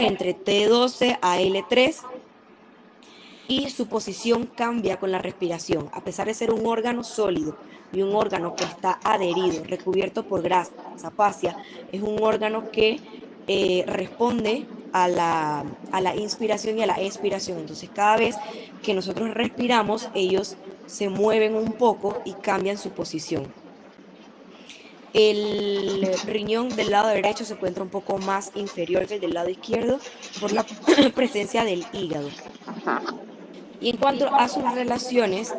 entre T12 a L3 y su posición cambia con la respiración. A pesar de ser un órgano sólido y un órgano que está adherido, recubierto por grasa fascia, es un órgano que responde a la inspiración y a la expiración. Entonces, cada vez que nosotros respiramos, ellos se mueven un poco y cambian su posición. El riñón del lado derecho se encuentra un poco más inferior que el del lado izquierdo por la presencia del hígado. Y en cuanto a sus relaciones,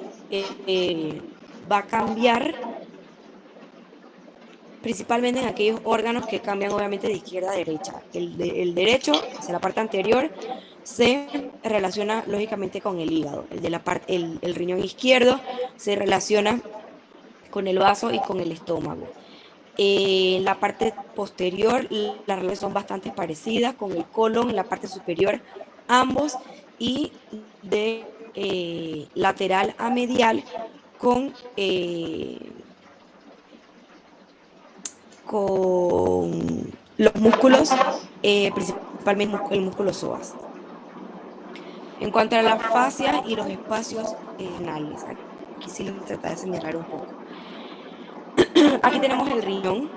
va a cambiar principalmente en aquellos órganos que cambian obviamente de izquierda a derecha. El derecho, hacia la parte anterior, se relaciona lógicamente con el hígado. El riñón izquierdo se relaciona con el vaso y con el estómago. En la parte posterior, las relaciones son bastante parecidas con el colon, en la parte superior, ambos, y de lateral a medial con los músculos, principalmente el músculo psoas. En cuanto a la fascia y los espacios renales, aquí sí les voy a tratar de señalar un poco. Aquí tenemos el riñón.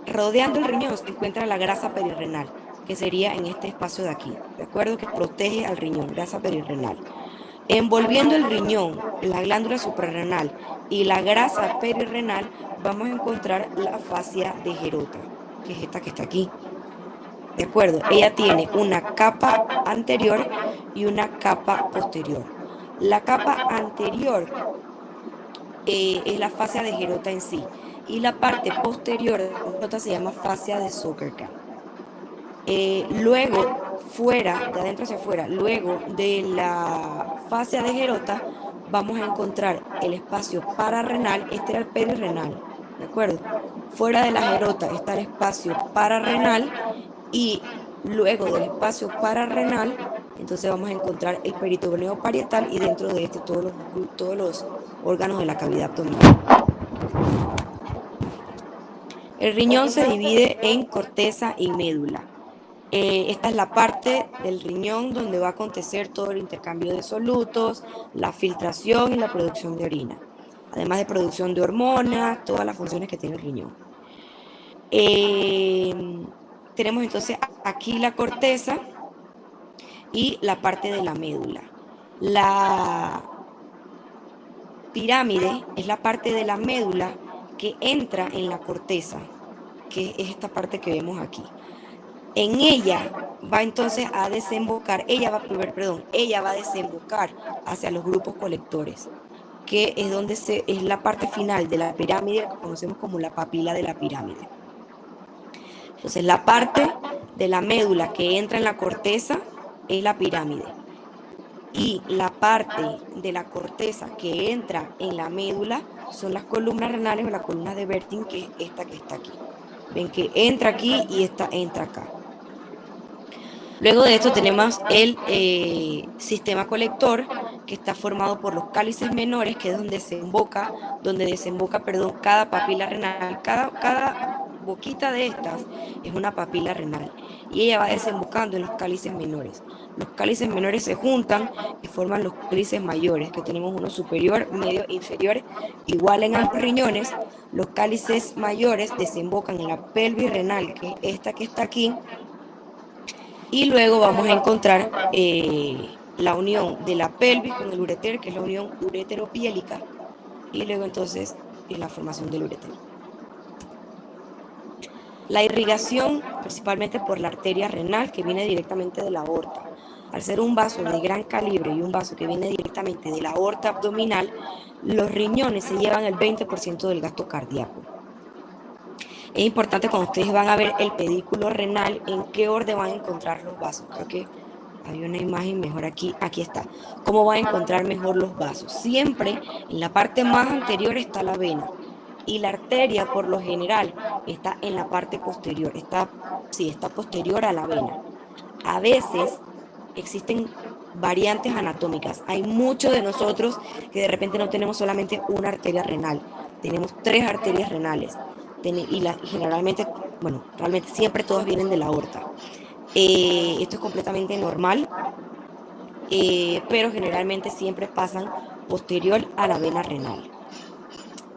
Rodeando el riñón se encuentra la grasa perirrenal, que sería en este espacio de aquí, ¿de acuerdo? Que protege al riñón, grasa perirrenal. Envolviendo el riñón, la glándula suprarrenal y la grasa perirrenal, vamos a encontrar la fascia de Gerota, que es esta que está aquí. ¿De acuerdo? Ella tiene una capa anterior y una capa posterior. La capa anterior es la fascia de Gerota en sí, y la parte posterior de Gerota se llama fascia de Zuckerman. Luego, fuera, de adentro hacia afuera, luego de la fascia de Gerota, vamos a encontrar el espacio pararrenal, este era el perirrenal, ¿de acuerdo? Fuera de la Gerota está el espacio pararrenal y luego del espacio pararrenal, entonces vamos a encontrar el peritoneo parietal y dentro de este todos los órganos de la cavidad abdominal. El riñón se divide en corteza y médula. Esta es la parte del riñón donde va a acontecer todo el intercambio de solutos, la filtración y la producción de orina, además de producción de hormonas, todas las funciones que tiene el riñón. Tenemos entonces aquí la corteza y la parte de la médula. La pirámide es la parte de la médula que entra en la corteza, que es esta parte que vemos aquí. En ella va entonces a desembocar, ella va a desembocar hacia los grupos colectores, que es donde es la parte final de la pirámide, que conocemos como la papila de la pirámide. Entonces, la parte de la médula que entra en la corteza es la pirámide. Y la parte de la corteza que entra en la médula son las columnas renales o las columnas de Bertin, que es esta que está aquí. Ven que entra aquí y esta entra acá. Luego de esto tenemos el sistema colector, que está formado por los cálices menores, que es donde desemboca cada papila renal. Cada boquita de estas es una papila renal y ella va desembocando en los cálices menores. Los cálices menores se juntan y forman los cálices mayores, que tenemos uno superior, medio e inferior, igual en ambos riñones. Los cálices mayores desembocan en la pelvis renal, que es esta que está aquí, y luego vamos a encontrar la unión de la pelvis con el ureter, que es la unión ureteropiélica, y luego entonces la formación del ureter. La irrigación, principalmente por la arteria renal, que viene directamente de la aorta. Al ser un vaso de gran calibre y un vaso que viene directamente de la aorta abdominal, los riñones se llevan el 20% del gasto cardíaco. Es importante cuando ustedes van a ver el pedículo renal, en qué orden van a encontrar los vasos. Creo que hay una imagen mejor aquí, aquí está. ¿Cómo van a encontrar mejor los vasos? Siempre en la parte más anterior está la vena y la arteria por lo general está en la parte posterior, está posterior a la vena. A veces existen variantes anatómicas. Hay muchos de nosotros que de repente no tenemos solamente una arteria renal, tenemos 3 arterias renales. Y generalmente bueno, realmente siempre todas vienen de la aorta. Esto es completamente normal, pero generalmente siempre pasan posterior a la vena renal.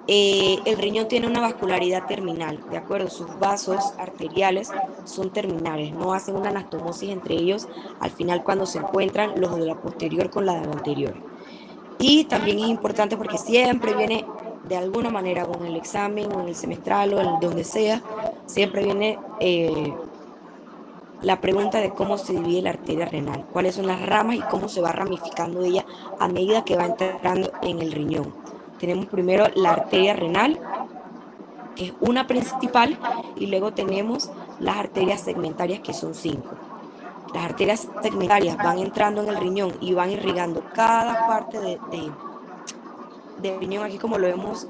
El riñón tiene una vascularidad terminal, ¿de acuerdo? Sus vasos arteriales son terminales, no hacen una anastomosis entre ellos al final cuando se encuentran los de la posterior con la de la anterior. Y también es importante porque siempre viene de alguna manera con el examen o en el semestral o en donde sea, siempre viene la pregunta de cómo se divide la arteria renal, cuáles son las ramas y cómo se va ramificando ella a medida que va entrando en el riñón. Tenemos primero la arteria renal, que es una principal, y luego tenemos las arterias segmentarias, que son 5. Las arterias segmentarias van entrando en el riñón y van irrigando cada parte del riñón. Aquí, como lo hemos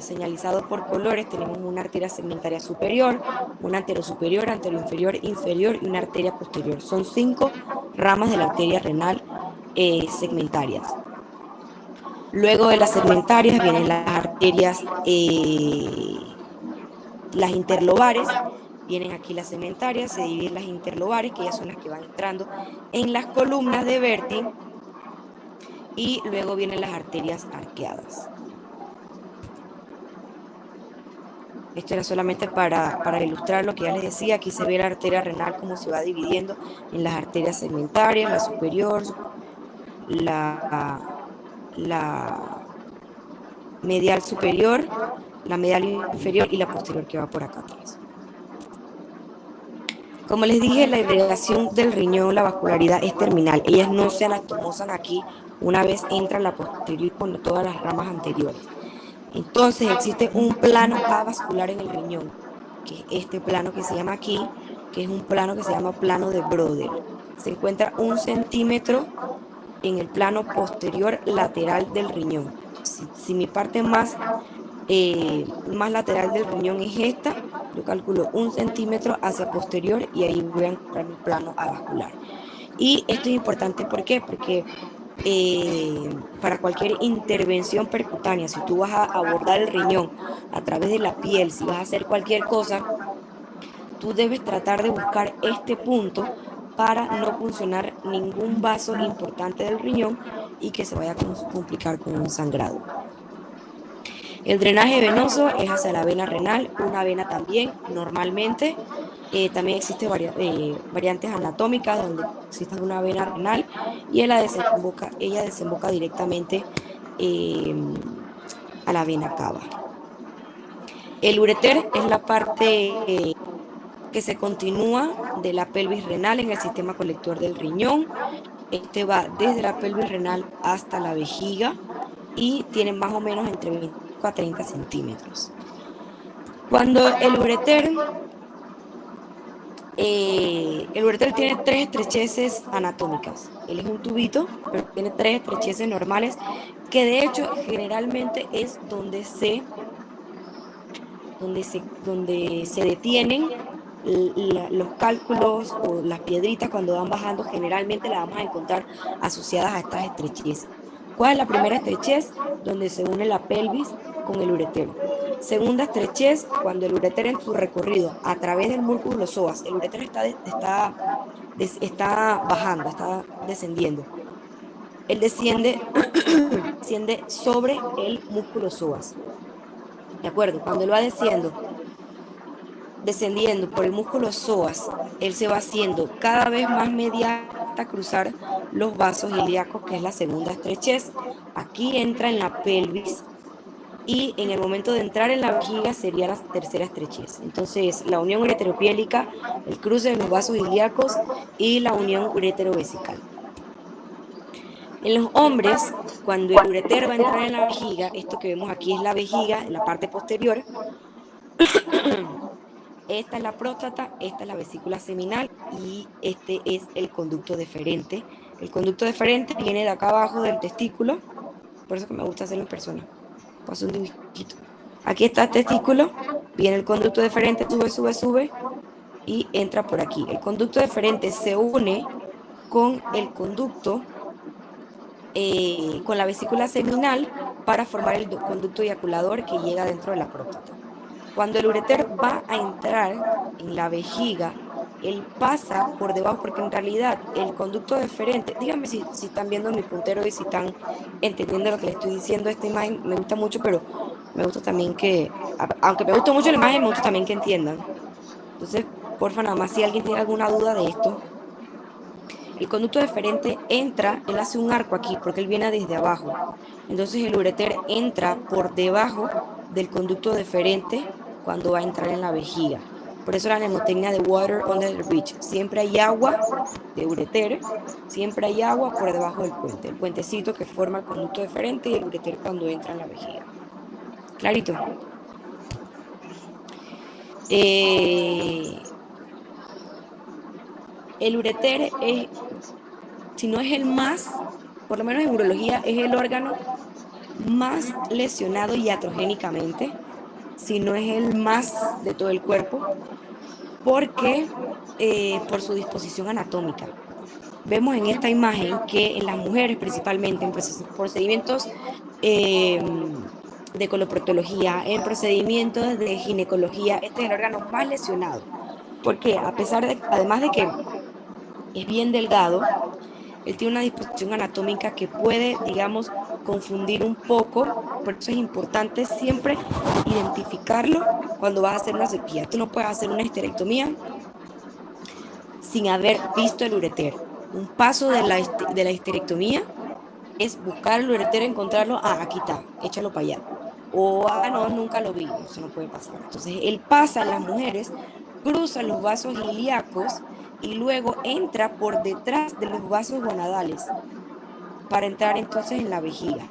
señalizado por colores, tenemos una arteria segmentaria superior, una anterosuperior, anteroinferior, inferior y una arteria posterior. Son 5 ramas de la arteria renal segmentarias. Luego de las segmentarias vienen las arterias, las interlobares. Vienen aquí las segmentarias, se dividen las interlobares, que ya son las que van entrando en las columnas de Berti, y luego vienen las arterias arqueadas. Esto era solamente para ilustrar lo que ya les decía. Aquí se ve la arteria renal como se va dividiendo en las arterias segmentarias, la superior, la medial superior, la medial inferior y la posterior, que va por acá atrás. Como les dije, la irrigación del riñón, la vascularidad es terminal. Ellas no se anastomosan aquí una vez entra la posterior con todas las ramas anteriores. Entonces existe un plano avascular en el riñón, que es este plano que se llama aquí, que es un plano que se llama plano de Brodel. Se encuentra 1 centímetro en el plano posterior lateral del riñón. Si mi parte más lateral del riñón es esta, yo calculo 1 centímetro hacia posterior y ahí voy a encontrar mi plano avascular. Y esto es importante, ¿por qué? Porque para cualquier intervención percutánea, si tú vas a abordar el riñón a través de la piel, si vas a hacer cualquier cosa, tú debes tratar de buscar este punto para no funcionar ningún vaso importante del riñón y que se vaya a complicar con un sangrado. El drenaje venoso es hacia la vena renal, una vena también, normalmente. También existen variantes anatómicas donde existe una vena renal y ella desemboca directamente a la vena cava. El ureter es la parte que se continúa de la pelvis renal en el sistema colector del riñón. Este va desde la pelvis renal hasta la vejiga y tiene más o menos entre 25 a 30 centímetros. Cuando el ureter tiene 3 estrecheces anatómicas. Él es un tubito, pero tiene 3 estrecheces normales, que de hecho generalmente es donde se detienen los cálculos o las piedritas cuando van bajando. Generalmente las vamos a encontrar asociadas a estas estrecheces. ¿Cuál es la primera estrechez? Donde se une la pelvis con el ureter. Segunda estrechez, cuando el ureter en su recorrido a través del músculo psoas, el ureter está bajando, está descendiendo. Él desciende sobre el músculo psoas. ¿De acuerdo? Cuando él va descendiendo por el músculo psoas, él se va haciendo cada vez más medial hasta cruzar los vasos ilíacos, que es la segunda estrechez. Aquí entra en la pelvis y en el momento de entrar en la vejiga sería la tercera estrechez. Entonces, la unión ureteropiélica, el cruce de los vasos ilíacos y la unión ureterovesical. En los hombres, cuando el ureter va a entrar en la vejiga, esto que vemos aquí es la vejiga, en la parte posterior. Esta es la próstata, esta es la vesícula seminal y este es el conducto deferente. El conducto deferente viene de acá abajo del testículo, por eso que me gusta hacerlo en persona. Paso un dibujito. Aquí está el testículo, viene el conducto deferente, sube y entra por aquí. El conducto deferente se une con el conducto, con la vesícula seminal para formar el conducto eyaculador que llega dentro de la próstata. Cuando el ureter va a entrar en la vejiga, él pasa por debajo, porque en realidad el conducto deferente, díganme si están viendo mi puntero y si están entendiendo lo que les estoy diciendo. Esta imagen me gusta mucho, pero me gusta también aunque me gusta mucho la imagen, me gusta también que entiendan. Entonces, porfa, nada más si alguien tiene alguna duda de esto. El conducto deferente entra, él hace un arco aquí porque él viene desde abajo. Entonces el ureter entra por debajo del conducto deferente cuando va a entrar en la vejiga. Por eso la mnemotecnia de water under the bridge. Siempre hay agua de ureter, siempre hay agua por debajo del puente. El puentecito que forma el conducto deferente y el ureter cuando entra en la vejiga. Clarito. El ureter es, si no es el más, por lo menos en urología, es el órgano más lesionado iatrogénicamente, si no es el más de todo el cuerpo, porque por su disposición anatómica. Vemos en esta imagen que en las mujeres principalmente, en procedimientos de coloproctología, en procedimientos de ginecología, este es el órgano más lesionado, porque además de que es bien delgado, él tiene una disposición anatómica que puede, digamos, confundir un poco. Por eso es importante siempre identificarlo cuando vas a hacer una cirugía. Tú no puedes hacer una histerectomía sin haber visto el ureter. Un paso de la histerectomía es buscar el ureter, encontrarlo, aquí está, échalo para allá. O, no, nunca lo vi, eso no puede pasar. Entonces, él pasa en las mujeres, cruza los vasos ilíacos y luego entra por detrás de los vasos gonadales para entrar entonces en la vejiga.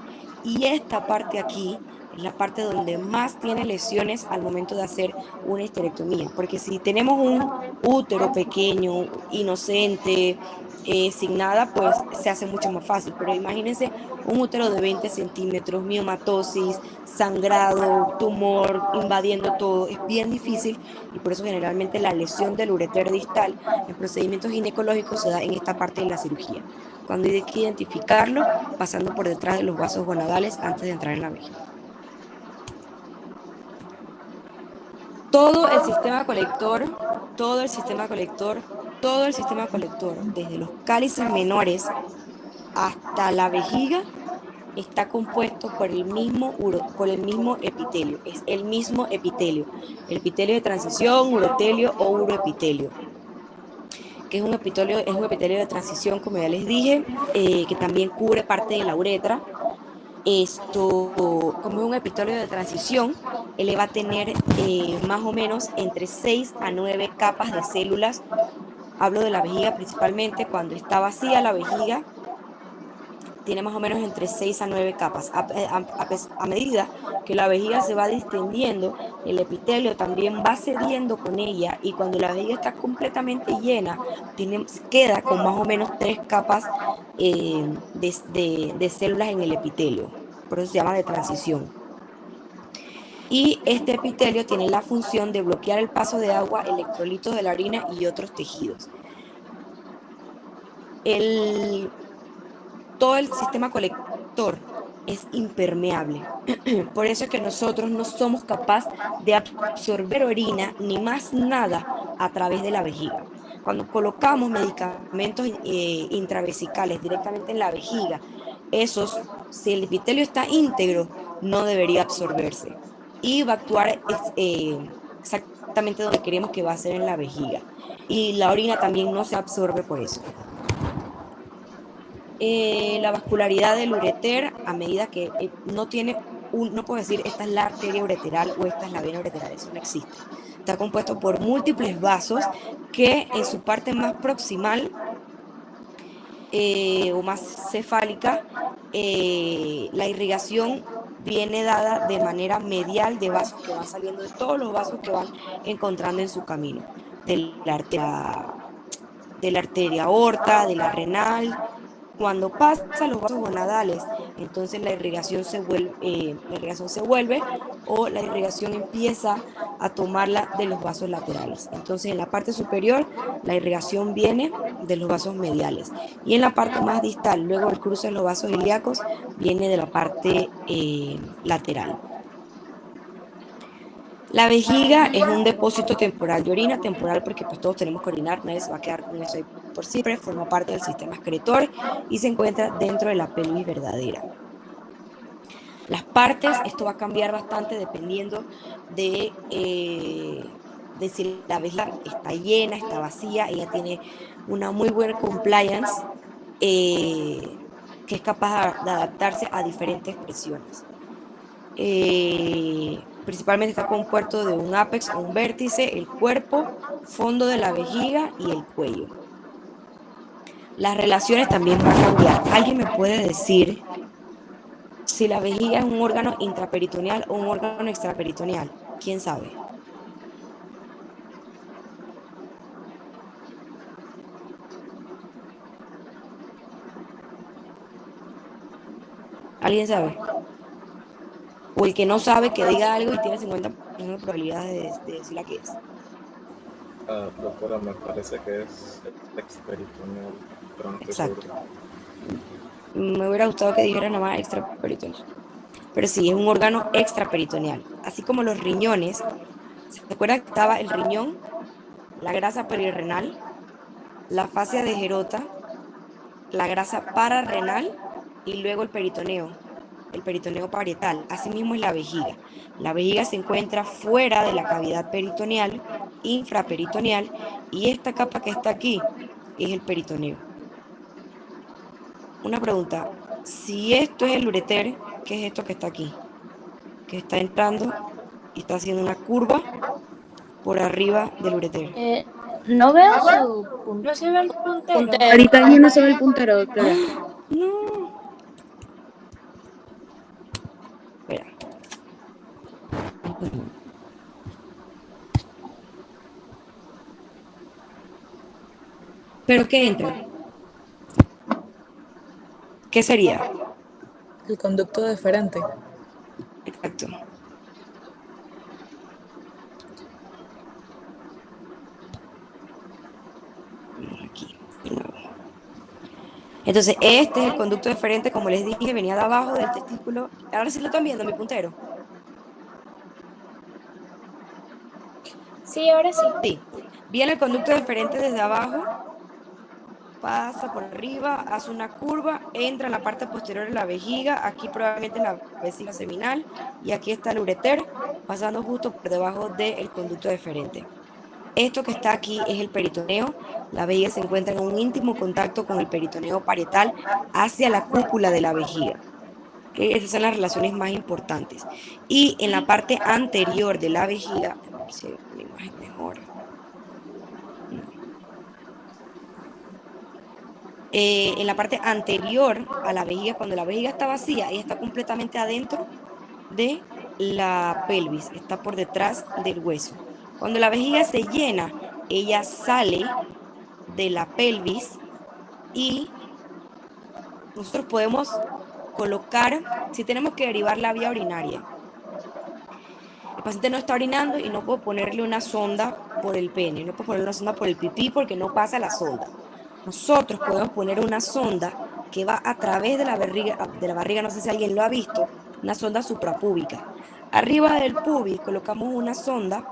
Y esta parte aquí es la parte donde más tiene lesiones al momento de hacer una histerectomía, porque si tenemos un útero pequeño, inocente, sin nada, pues se hace mucho más fácil. Pero imagínense un útero de 20 centímetros, miomatosis, sangrado, tumor, invadiendo todo. Es bien difícil y por eso generalmente la lesión del ureter distal en procedimientos ginecológicos se da en esta parte de la cirugía, cuando hay que identificarlo pasando por detrás de los vasos gonadales antes de entrar en la vejiga. Todo el sistema colector, todo el sistema colector, todo el sistema colector, desde los cálices menores hasta la vejiga, está compuesto por el mismo epitelio. Es el mismo epitelio. El epitelio de transición, urotelio o uroepitelio, que es un epitelio de transición, como ya les dije, que también cubre parte de la uretra. Como es un epitelio de transición, él va a tener más o menos entre 6 a 9 capas de células. Hablo de la vejiga principalmente. Cuando está vacía la vejiga, tiene más o menos entre 6 a 9 capas. A medida que la vejiga se va distendiendo, el epitelio también va cediendo con ella, y cuando la vejiga está completamente llena, queda con más o menos 3 capas de células en el epitelio. Por eso se llama de transición. Y este epitelio tiene la función de bloquear el paso de agua, electrolitos de la orina y otros tejidos. Todo el sistema colector es impermeable. Por eso es que nosotros no somos capaces de absorber orina ni más nada a través de la vejiga. Cuando colocamos medicamentos intravesicales directamente en la vejiga, si el epitelio está íntegro, no debería absorberse y va a actuar exactamente donde queremos que va a ser, en la vejiga. Y la orina también no se absorbe por eso. La vascularidad del ureter, a medida que no puedo decir esta es la arteria ureteral o esta es la vena ureteral, eso no existe. Está compuesto por múltiples vasos que en su parte más proximal o más cefálica, la irrigación viene dada de manera medial de vasos que van saliendo, de todos los vasos que van encontrando en su camino, de la arteria aorta, de la renal. Cuando pasa los vasos gonadales, entonces la irrigación se vuelve o la irrigación empieza a tomarla de los vasos laterales. Entonces en la parte superior la irrigación viene de los vasos mediales y en la parte más distal, luego el cruce de los vasos ilíacos, viene de la parte lateral. La vejiga es un depósito temporal de orina, temporal porque pues todos tenemos que orinar, nadie se va a quedar con eso ahí por siempre, forma parte del sistema excretor y se encuentra dentro de la pelvis verdadera. Las partes, esto va a cambiar bastante dependiendo de si la vejiga está llena, está vacía, ella tiene una muy buena compliance que es capaz de adaptarse a diferentes presiones. Principalmente está compuesto de un ápex o un vértice, el cuerpo, fondo de la vejiga y el cuello. Las relaciones también van a cambiar. ¿Alguien me puede decir si la vejiga es un órgano intraperitoneal o un órgano extraperitoneal? ¿Quién sabe? ¿Alguien sabe? O el que no sabe que diga algo y tiene 50% de probabilidades de decir la que es. Doctora, me parece que es experitoneal, pero no estoy seguro. Exacto. Me hubiera gustado que dijera nada más extraperitoneal. Pero sí, es un órgano extraperitoneal. Así como los riñones, ¿se acuerdan que estaba el riñón, la grasa perirenal, la fascia de Gerota, la grasa pararrenal y luego el peritoneo parietal? Asimismo es la vejiga. La vejiga se encuentra fuera de la cavidad peritoneal, infraperitoneal, y esta capa que está aquí es el peritoneo. Una pregunta, si esto es el ureter, ¿qué es esto que está aquí? Que está entrando y está haciendo una curva por arriba del ureter. No veo su No se ve el puntero. puntero. Ahorita mismo no se ve el puntero, doctora. No. Espera. ¿Pero qué entra? ¿Qué sería? El conducto deferente. Exacto. Aquí. Entonces, este es el conducto deferente, como les dije, venía de abajo del testículo. Ahora sí lo están viendo, mi puntero. Sí, ahora sí. Sí. Viene el conducto deferente desde abajo, pasa por arriba, hace una curva, entra en la parte posterior de la vejiga, aquí probablemente la vesícula seminal, y aquí está el ureter, pasando justo por debajo del conducto deferente. Esto que está aquí es el peritoneo. La vejiga se encuentra en un íntimo contacto con el peritoneo parietal hacia la cúpula de la vejiga. Esas son las relaciones más importantes. Y en la parte anterior de la vejiga, a ver si hay una imagen mejor. En la parte anterior a la vejiga, cuando la vejiga está vacía, ella está completamente adentro de la pelvis, está por detrás del hueso. Cuando la vejiga se llena, ella sale de la pelvis y nosotros podemos colocar, si tenemos que derivar la vía urinaria. El paciente no está orinando y no puedo ponerle una sonda por el pene, no puedo ponerle una sonda por el pipí porque no pasa la sonda. Nosotros podemos poner una sonda que va a través de la barriga, no sé si alguien lo ha visto, una sonda suprapúbica. Arriba del pubis colocamos una sonda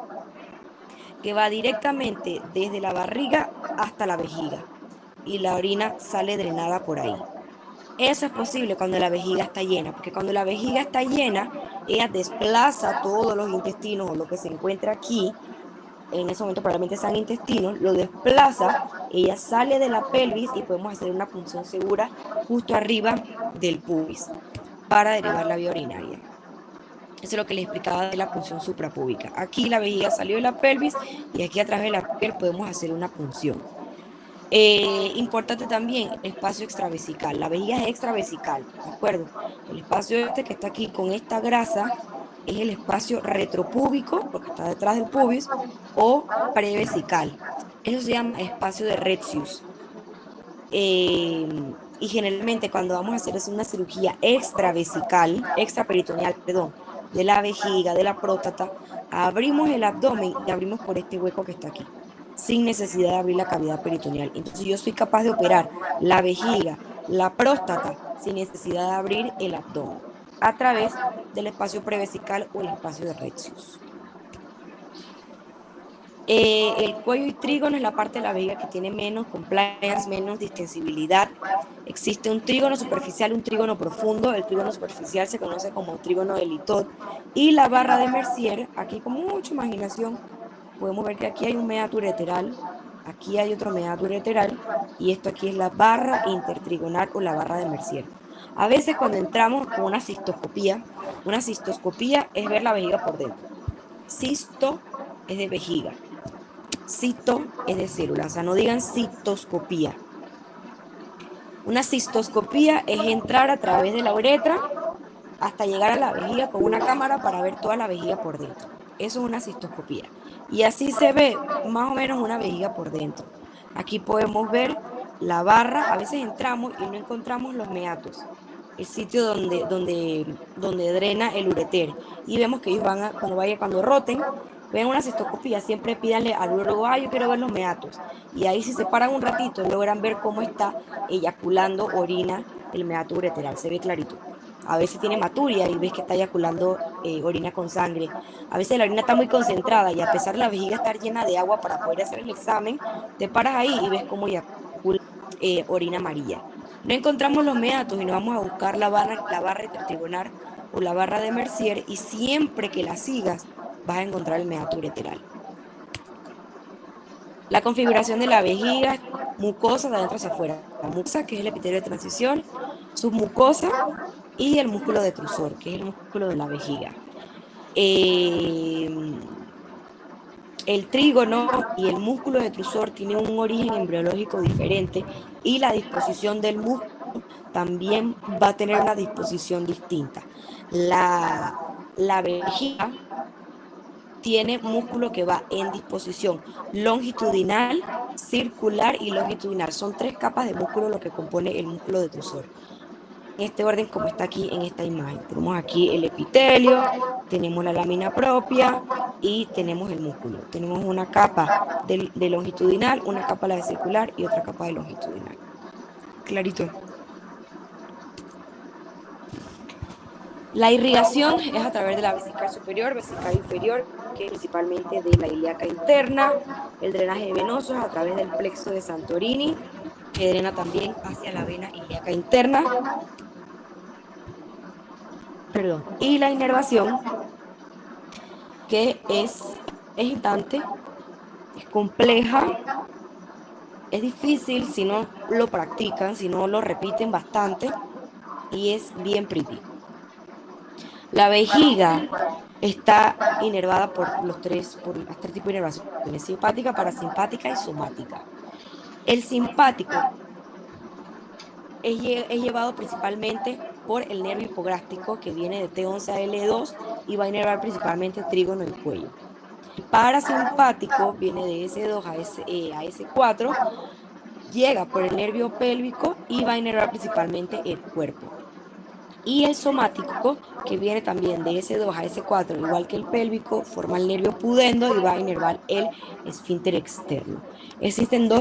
que va directamente desde la barriga hasta la vejiga y la orina sale drenada por ahí. Eso es posible cuando la vejiga está llena, porque cuando la vejiga está llena, ella desplaza todos los intestinos o lo que se encuentra aquí, en ese momento probablemente sean intestinos, lo desplaza, ella sale de la pelvis y podemos hacer una punción segura justo arriba del pubis para derivar la vía urinaria. Eso es lo que les explicaba de la punción suprapúbica. Aquí la vejiga salió de la pelvis y aquí a través de la piel podemos hacer una punción. Importante también el espacio extravesical. La vejiga es extravesical, ¿de acuerdo? El espacio este que está aquí con esta grasa es el espacio retropúbico, porque está detrás del pubis, o prevesical. Eso se llama espacio de Retzius. Y generalmente cuando vamos a hacer una cirugía extraperitoneal, perdón, de la vejiga, de la próstata, abrimos el abdomen y abrimos por este hueco que está aquí, sin necesidad de abrir la cavidad peritoneal. Entonces yo soy capaz de operar la vejiga, la próstata, sin necesidad de abrir el abdomen, a través del espacio prevesical o el espacio de Retzius. El cuello y trígono es la parte de la vejiga que tiene menos compliance, menos distensibilidad. Existe un trígono superficial y un trígono profundo. El trígono superficial se conoce como trígono de Litot. Y la barra de Mercier, aquí con mucha imaginación, podemos ver que aquí hay un meato ureteral, aquí hay otro meato ureteral, y esto aquí es la barra intertrigonal o la barra de Mercier. A veces cuando entramos con una cistoscopía es ver la vejiga por dentro. Cisto es de vejiga. Cito es de célula, o sea, no digan citoscopía. Una cistoscopía es entrar a través de la uretra hasta llegar a la vejiga con una cámara para ver toda la vejiga por dentro. Eso es una cistoscopía. Y así se ve más o menos una vejiga por dentro. Aquí podemos ver la barra, a veces entramos y no encontramos los meatos, el sitio donde drena el ureter. Y vemos que ellos van cuando roten, ven una cistoscopía, siempre pídanle al urólogo, yo quiero ver los meatos. Y ahí si se paran un ratito, logran ver cómo está eyaculando orina el meato ureteral, se ve clarito. A veces tiene maturia y ves que está eyaculando orina con sangre. A veces la orina está muy concentrada y a pesar de la vejiga estar llena de agua para poder hacer el examen, te paras ahí y ves cómo eyacula orina amarilla. No encontramos los meatos y nos vamos a buscar la barra intertrigonal o la barra de Mercier, y siempre que la sigas vas a encontrar el meato ureteral. La configuración de la vejiga, mucosa de adentro hacia afuera. La mucosa, que es el epitelio de transición, submucosa y el músculo detrusor, que es el músculo de la vejiga. El trígono y el músculo detrusor tienen un origen embriológico diferente y la disposición del músculo también va a tener una disposición distinta. La vejiga tiene músculo que va en disposición longitudinal, circular y longitudinal. Son 3 capas de músculo lo que compone el músculo detrusor. En este orden como está aquí en esta imagen. Tenemos aquí el epitelio, tenemos la lámina propia y tenemos el músculo. Tenemos una capa de longitudinal, una capa de circular y otra capa de longitudinal. Clarito. La irrigación es a través de la vesical superior, vesical inferior, que es principalmente de la ilíaca interna. El drenaje venoso es a través del plexo de Santorini, que drena también hacia la vena ilíaca interna. Y la inervación, que es instante, es compleja, es difícil si no lo practican, si no lo repiten bastante, y es bien pretty. La vejiga está inervada por las tres tipos de inervaciones: simpática, parasimpática y somática. El simpático es llevado principalmente por el nervio hipográstico, que viene de T11 a L2 y va a inervar principalmente trígono y cuello. El parasimpático viene de S2 a S4, llega por el nervio pélvico y va a inervar principalmente el cuerpo. Y el somático, que viene también de S2 a S4, igual que el pélvico, forma el nervio pudendo y va a inervar el esfínter externo. Existen 2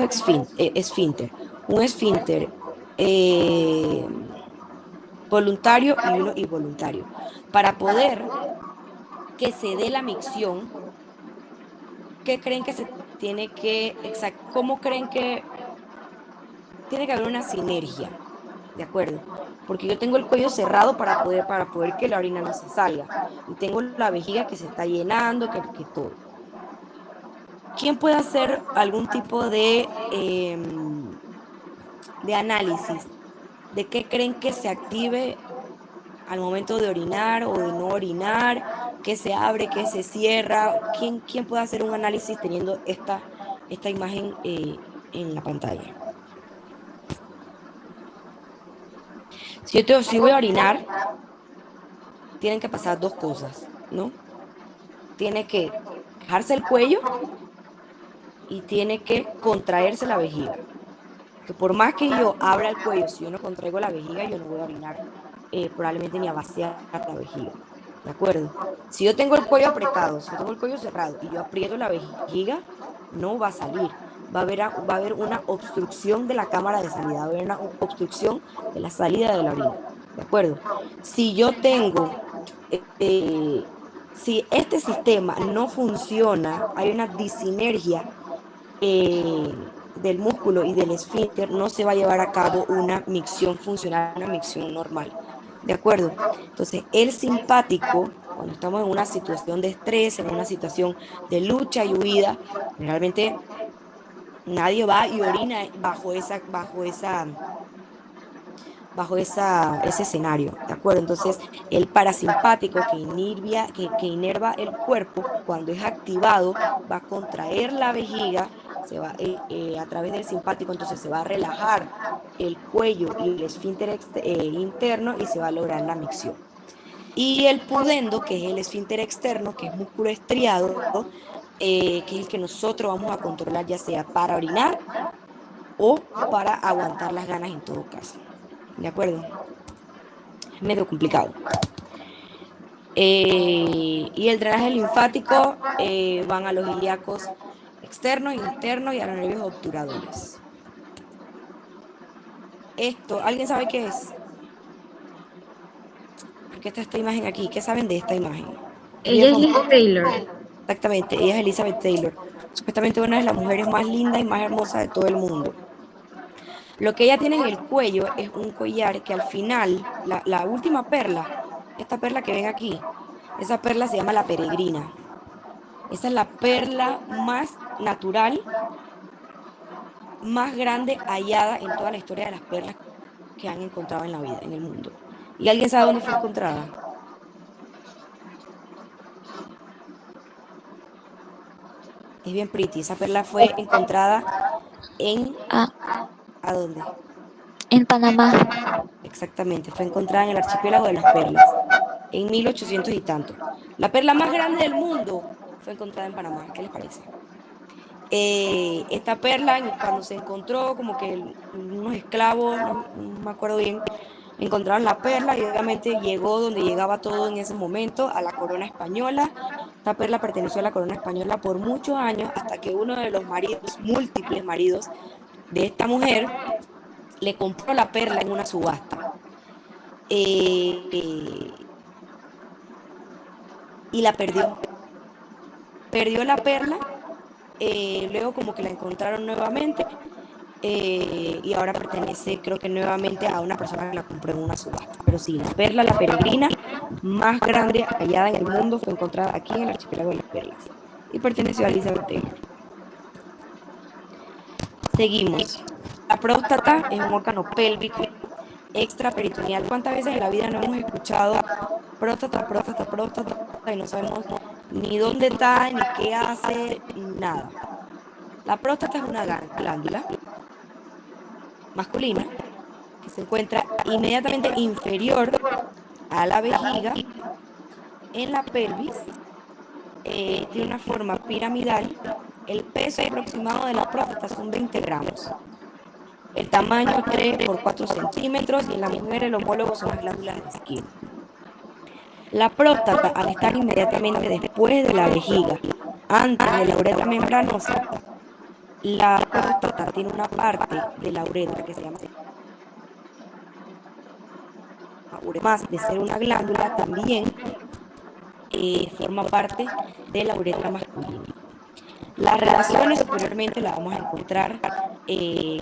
esfínter, un esfínter voluntario y uno involuntario. Para poder que se dé la micción, ¿qué creen que se tiene que, cómo creen que tiene que haber una sinergia? ¿De acuerdo? Porque yo tengo el cuello cerrado para poder que la orina no se salga, y tengo la vejiga que se está llenando, que todo. ¿Quién puede hacer algún tipo de análisis de qué creen que se active al momento de orinar o de no orinar, qué se abre, qué se cierra? ¿Quién puede hacer un análisis teniendo esta imagen en la pantalla? Si voy a orinar, tienen que pasar 2 cosas, ¿no? Tiene que dejarse el cuello y tiene que contraerse la vejiga. Que por más que yo abra el cuello, si yo no contraigo la vejiga, yo no voy a orinar probablemente ni a vaciar la vejiga. ¿De acuerdo? Si yo tengo el cuello apretado, si yo tengo el cuello cerrado y yo aprieto la vejiga, no va a salir. Va a haber una obstrucción de la cámara de salida, va a haber una obstrucción de la salida de la orina. ¿De acuerdo? Si yo tengo Si este sistema no funciona, hay una disinergia del músculo y del esfínter, no se va a llevar a cabo una micción funcional, una micción normal. ¿De acuerdo? Entonces, el simpático, cuando estamos en una situación de estrés, en una situación de lucha y huida, generalmente nadie va y orina ese escenario, ¿de acuerdo? Entonces, el parasimpático que inerva el cuerpo, cuando es activado, va a contraer la vejiga, a través del simpático, entonces se va a relajar el cuello y el esfínter interno y se va a lograr la micción. Y el pudendo, que es el esfínter externo, que es músculo estriado, que es el que nosotros vamos a controlar, ya sea para orinar o para aguantar las ganas en todo caso. ¿De acuerdo? Es medio complicado. Y el drenaje linfático van a los ilíacos externos, internos y a los nervios obturadores. Esto, ¿alguien sabe qué es? Porque está esta imagen aquí. ¿Qué saben de esta imagen? Ella es Liz Taylor. Exactamente, ella es Elizabeth Taylor. Supuestamente una de las mujeres más lindas y más hermosas de todo el mundo. Lo que ella tiene en el cuello es un collar que al final, la última perla, esta perla que ven aquí, esa perla se llama la peregrina. Esa es la perla más natural, más grande hallada en toda la historia de las perlas que han encontrado en la vida, en el mundo. ¿Y alguien sabe dónde fue encontrada? Es bien pretty. Esa perla fue encontrada en... Ah, ¿A dónde? en Panamá. Exactamente, fue encontrada en el archipiélago de las Perlas, en 1800 y tanto. La perla más grande del mundo fue encontrada en Panamá. ¿Qué les parece? Esta perla, cuando se encontró, como que unos esclavos, no me acuerdo bien, encontraron la perla y obviamente llegó donde llegaba todo en ese momento, a la corona española. Esta perla perteneció a la corona española por muchos años, hasta que uno de los maridos, múltiples maridos de esta mujer, le compró la perla en una subasta. Y la perdió. Perdió la perla, luego como que la encontraron nuevamente y ahora pertenece creo que nuevamente a una persona que la compró en una subasta. Pero sí, la perla, la peregrina más grande hallada en el mundo fue encontrada aquí en el archipiélago de las Perlas y perteneció a Elizabeth Taylor. Seguimos. La próstata es un órgano pélvico extraperitoneal. ¿Cuántas veces en la vida no hemos escuchado próstata, próstata, próstata y no sabemos ni dónde está, ni qué hace, nada? La próstata es una glándula masculina que se encuentra inmediatamente inferior a la vejiga en la pelvis. Tiene una forma piramidal. El peso aproximado de la próstata son 20 gramos. El tamaño 3 por 4 centímetros y en la mujer el homólogo son las glándulas de Skene. La próstata, al estar inmediatamente después de la vejiga, antes de la uretra membranosa, la próstata tiene una parte de la uretra que se llama uretra. Más de ser una glándula, también forma parte de la uretra masculina. Las relaciones superiormente las vamos a encontrar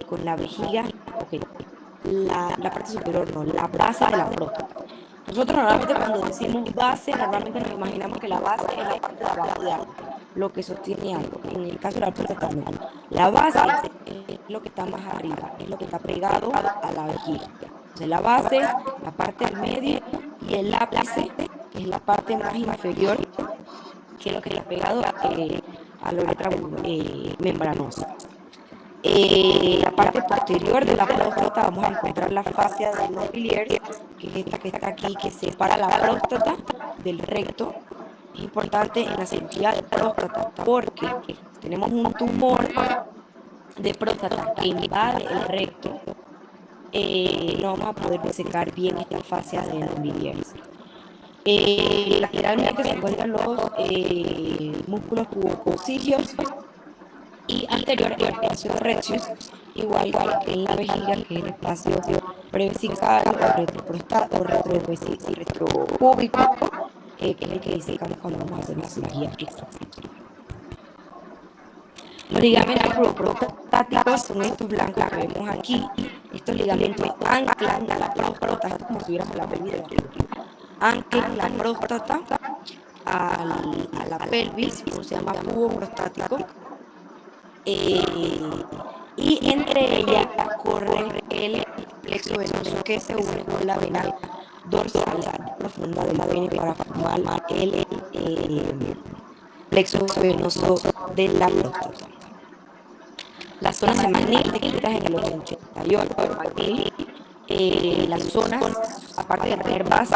con la vejiga, okay. La parte superior no, la base de la próstata. Nosotros normalmente cuando decimos base, normalmente nos imaginamos que la base es la parte de abajo de algo, lo que sostiene algo. En el caso de la próstata no. La base es lo que está más arriba, es lo que está pegado a la vejiga. Entonces la base, la parte del medio y el ápice, que es la parte más inferior, que es lo que está pegado a la uretra membranosa. La parte posterior de la próstata vamos a encontrar la fascia de Nobilier, que es esta que está aquí, que separa la próstata del recto. Es importante en la cirugía de próstata porque tenemos un tumor de próstata que invade el recto. No vamos a poder disecar bien esta fascia de Nobilier. Lateralmente se encuentran los músculos pubococígeos y anterior al espacio de Retzius, igual que en la vejiga, que es el espacio prevesical o retropúbico, que es el que disecamos cuando vamos a hacer una cirugía extraarticular. Los ligamentos prostáticos son estos blancos que vemos aquí. Estos ligamentos anclan la próstata, como si tuviéramos la pelvis de arriba. Anclan la próstata a la pelvis, o se llama tubo prostático. Y entre ellas corre el plexo venoso que se une con la vena dorsal profunda del pene para formar el plexo venoso de la próstata. Las zonas de McNeil descritas en el 88 por McNeil, las zonas, aparte de tener base,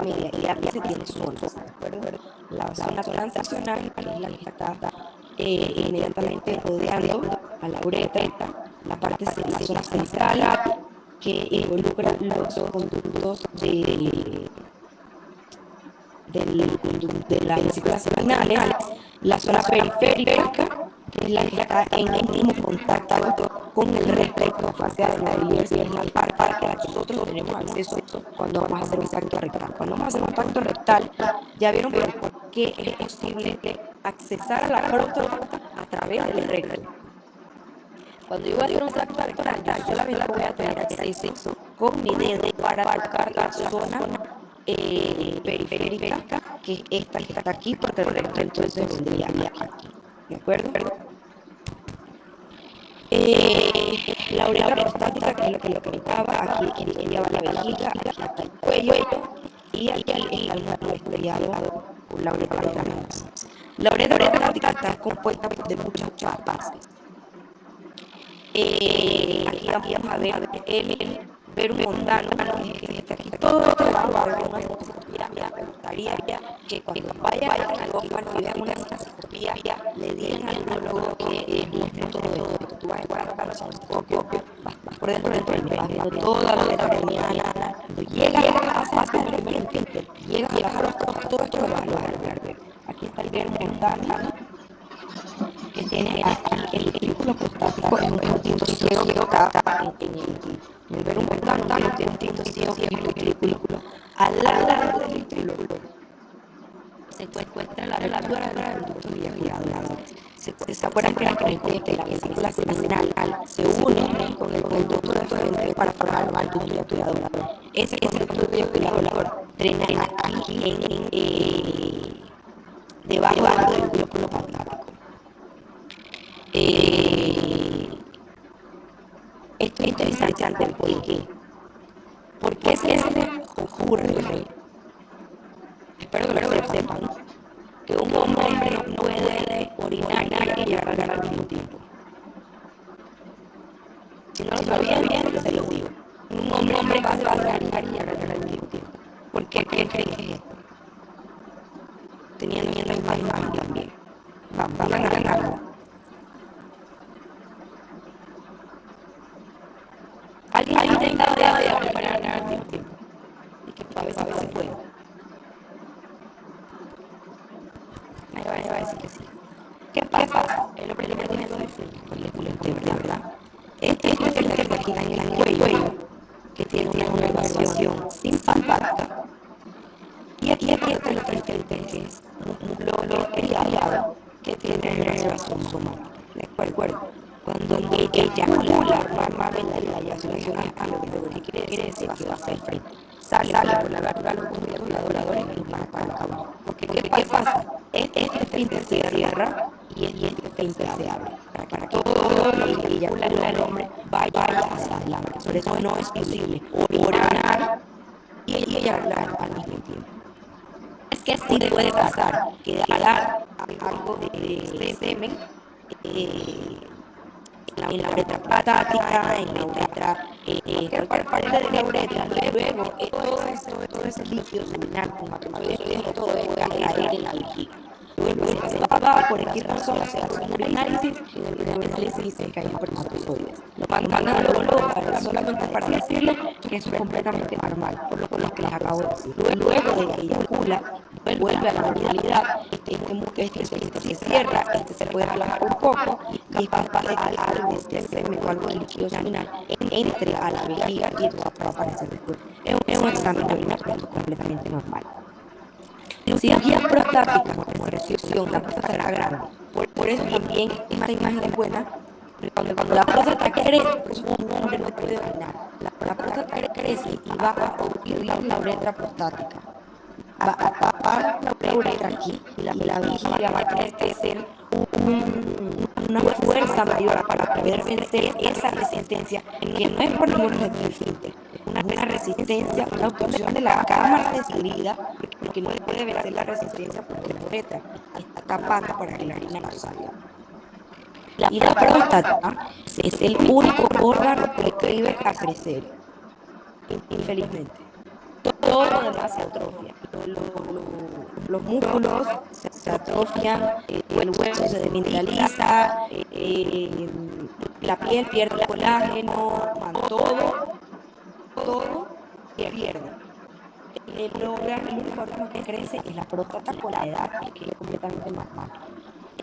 media y ápice, tiene zonas, ¿de acuerdo? La zona transaccional, que es la que está inmediatamente rodeando a la uretra, la parte la zona central, que involucra los conductos de las vesículas seminales, la zona periférica, que es la que está en íntimo contacto con el recto facial de la diversa, y es la parte que nosotros tenemos acceso cuando vamos a hacer un pacto rectal. Cuando vamos a hacer un pacto rectal, ya vieron por qué es posible accesar a la próstata a través del recto. Cuando yo voy a hacer un pacto rectal, yo solamente voy a tener acceso con mi dedo para tocar la zona periférica, que es esta que está aquí, porque el recto entonces vendría aquí. ¿De acuerdo? La uretra prostática, que es lo que le comentaba, aquí ella va la vejiga, aquí está el cuello, y aquí el almohado estrellado por la uretra prostática. La uretra prostática está compuesta de muchas partes. Aquí vamos a ver el verum mondano, que está aquí todo abajo, a ver una citopía. Me gustaría que cuando vayan al quirófano y vean una citopía, le digan al urologo que muestre todo esto. Tú vas a entrar para el microscopio, vas por dentro del pene, vas viendo toda la uretra. Cuando llegas a la fase del ambiente, llegas a bajar los costos, todo esto lo vas a lograr ver. Aquí está el verum mondano, que tiene aquí el vehículo prostático, es un puntito ciego que está en el verum mondano, tiene un puntito ciego que es el vehículo. Al lado del vehículo se encuentra la abertura del conducto viadural. ¿Se acuerdan que la vesícula seminal se une con el conducto deferente para formar el conducto viadural? Ese conducto viadular drena aquí debajo del vehículo prostático. Esto es interesante porque se le ocurre, espero que lo sepan, que un hombre no puede orinar y eyacular al mismo tiempo. Si no lo sabían bien, se lo digo. Un hombre va a orinar y eyacular al mismo tiempo. ¿Por qué creen que es esto? Teniendo la imagen también. Van a ganarlo. Alguien ha intentado de orinar al mismo tiempo. Y que a veces se puede. Me va a decir que sí. ¿Qué pasa? El hombre tiene dos efectos, ¿verdad? Este es el efecto que está en el cuello, que tiene una elevación simpática. Y aquí está el efecto que es un globo estriado que tiene una elevación somática. ¿De acuerdo? Cuando ella eyacula, normalmente la eyaculación es algo que quiere decir que va hacia el frente. Sale por la válvula, los conductos vibradores y van para el cabo. Porque ¿qué pasa? Este esfínter se cierra y este esfínter se abre. Para que todo lo que eyacula el hombre vaya hacia adelante. Por eso no es posible orinar y eyacular al mismo tiempo. Es que sí puede pasar que de dar algo de semen en la uretra prostática, en la uretra, cualquier parte de la uretra, luego todo ese líquido seminal, todo eso cae en la vejiga. Luego se va por aquí razón, se hace un análisis y en el análisis dice que hay espermatozoides. Lo mandan al urologo solamente para decirle que eso es completamente normal, por lo que les acabo de decir. Luego de que eyacula, vuelve a la normalidad, este se cierra, se puede relajar un poco y es capaz de que algo de semen o algo de líquido seminal entre a la vejiga y va a aparecer después. Es un examen urinario completamente normal. cirugía prostática como resección, la próstata era grande. Por eso también esta imagen es buena, cuando la próstata crece, por eso un hombre no puede orinar. La próstata crece y va a obstruir la uretra prostática. Va a tapar la uretra aquí y la vejiga va a tener que ser una fuerza mayor para poder vencer esa resistencia, que no es por ningún esfínter, una resistencia, una obstrucción de la cámara de salida, porque no puede vencer la resistencia porque la uretra está tapando para que la orina no salga. Y la próstata es el único órgano que prohíbe a crecer, infelizmente. Todo lo demás se atrofia. Los músculos se atrofian, el hueso se desmineraliza, la piel pierde el colágeno, todo pierde. El único órgano que crece es la próstata con la edad, que es completamente normal.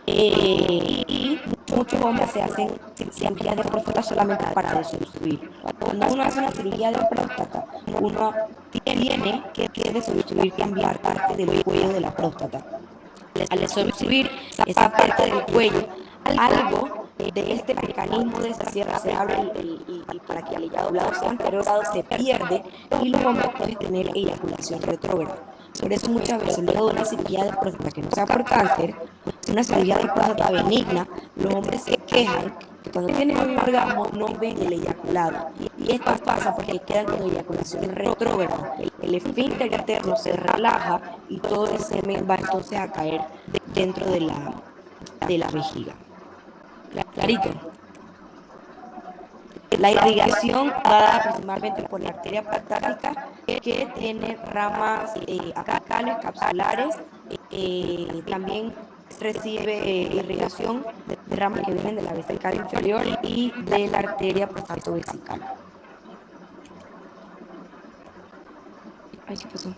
Y muchos hombres se hacen cirugía de próstata solamente para desobstruir. Cuando uno hace una cirugía de próstata, uno tiene que desobstruir, cambiar parte del cuello de la próstata. Al desobstruir esa parte del cuello, algo de este mecanismo de esa sierra se abre y para que el hígado doblado sea anterior se pierde y los hombres pueden tener eyaculación retrógrada. Por eso muchas veces luego de una cirugía de próstata que no sea por cáncer, una cirugía de próstata benigna, los hombres se quejan que cuando tienen un orgasmo no ven el eyaculado. Y esto pasa porque quedan con eyaculación retrógrada. El esfínter interno se relaja y todo el semen va entonces a caer dentro de la vejiga. Clarito. La irrigación dada principalmente por la arteria prostática que tiene ramas apicales, capsulares, también recibe irrigación de ramas que vienen de la vesical inferior y de la arteria prostatovesical. Ay, ¿qué pasó?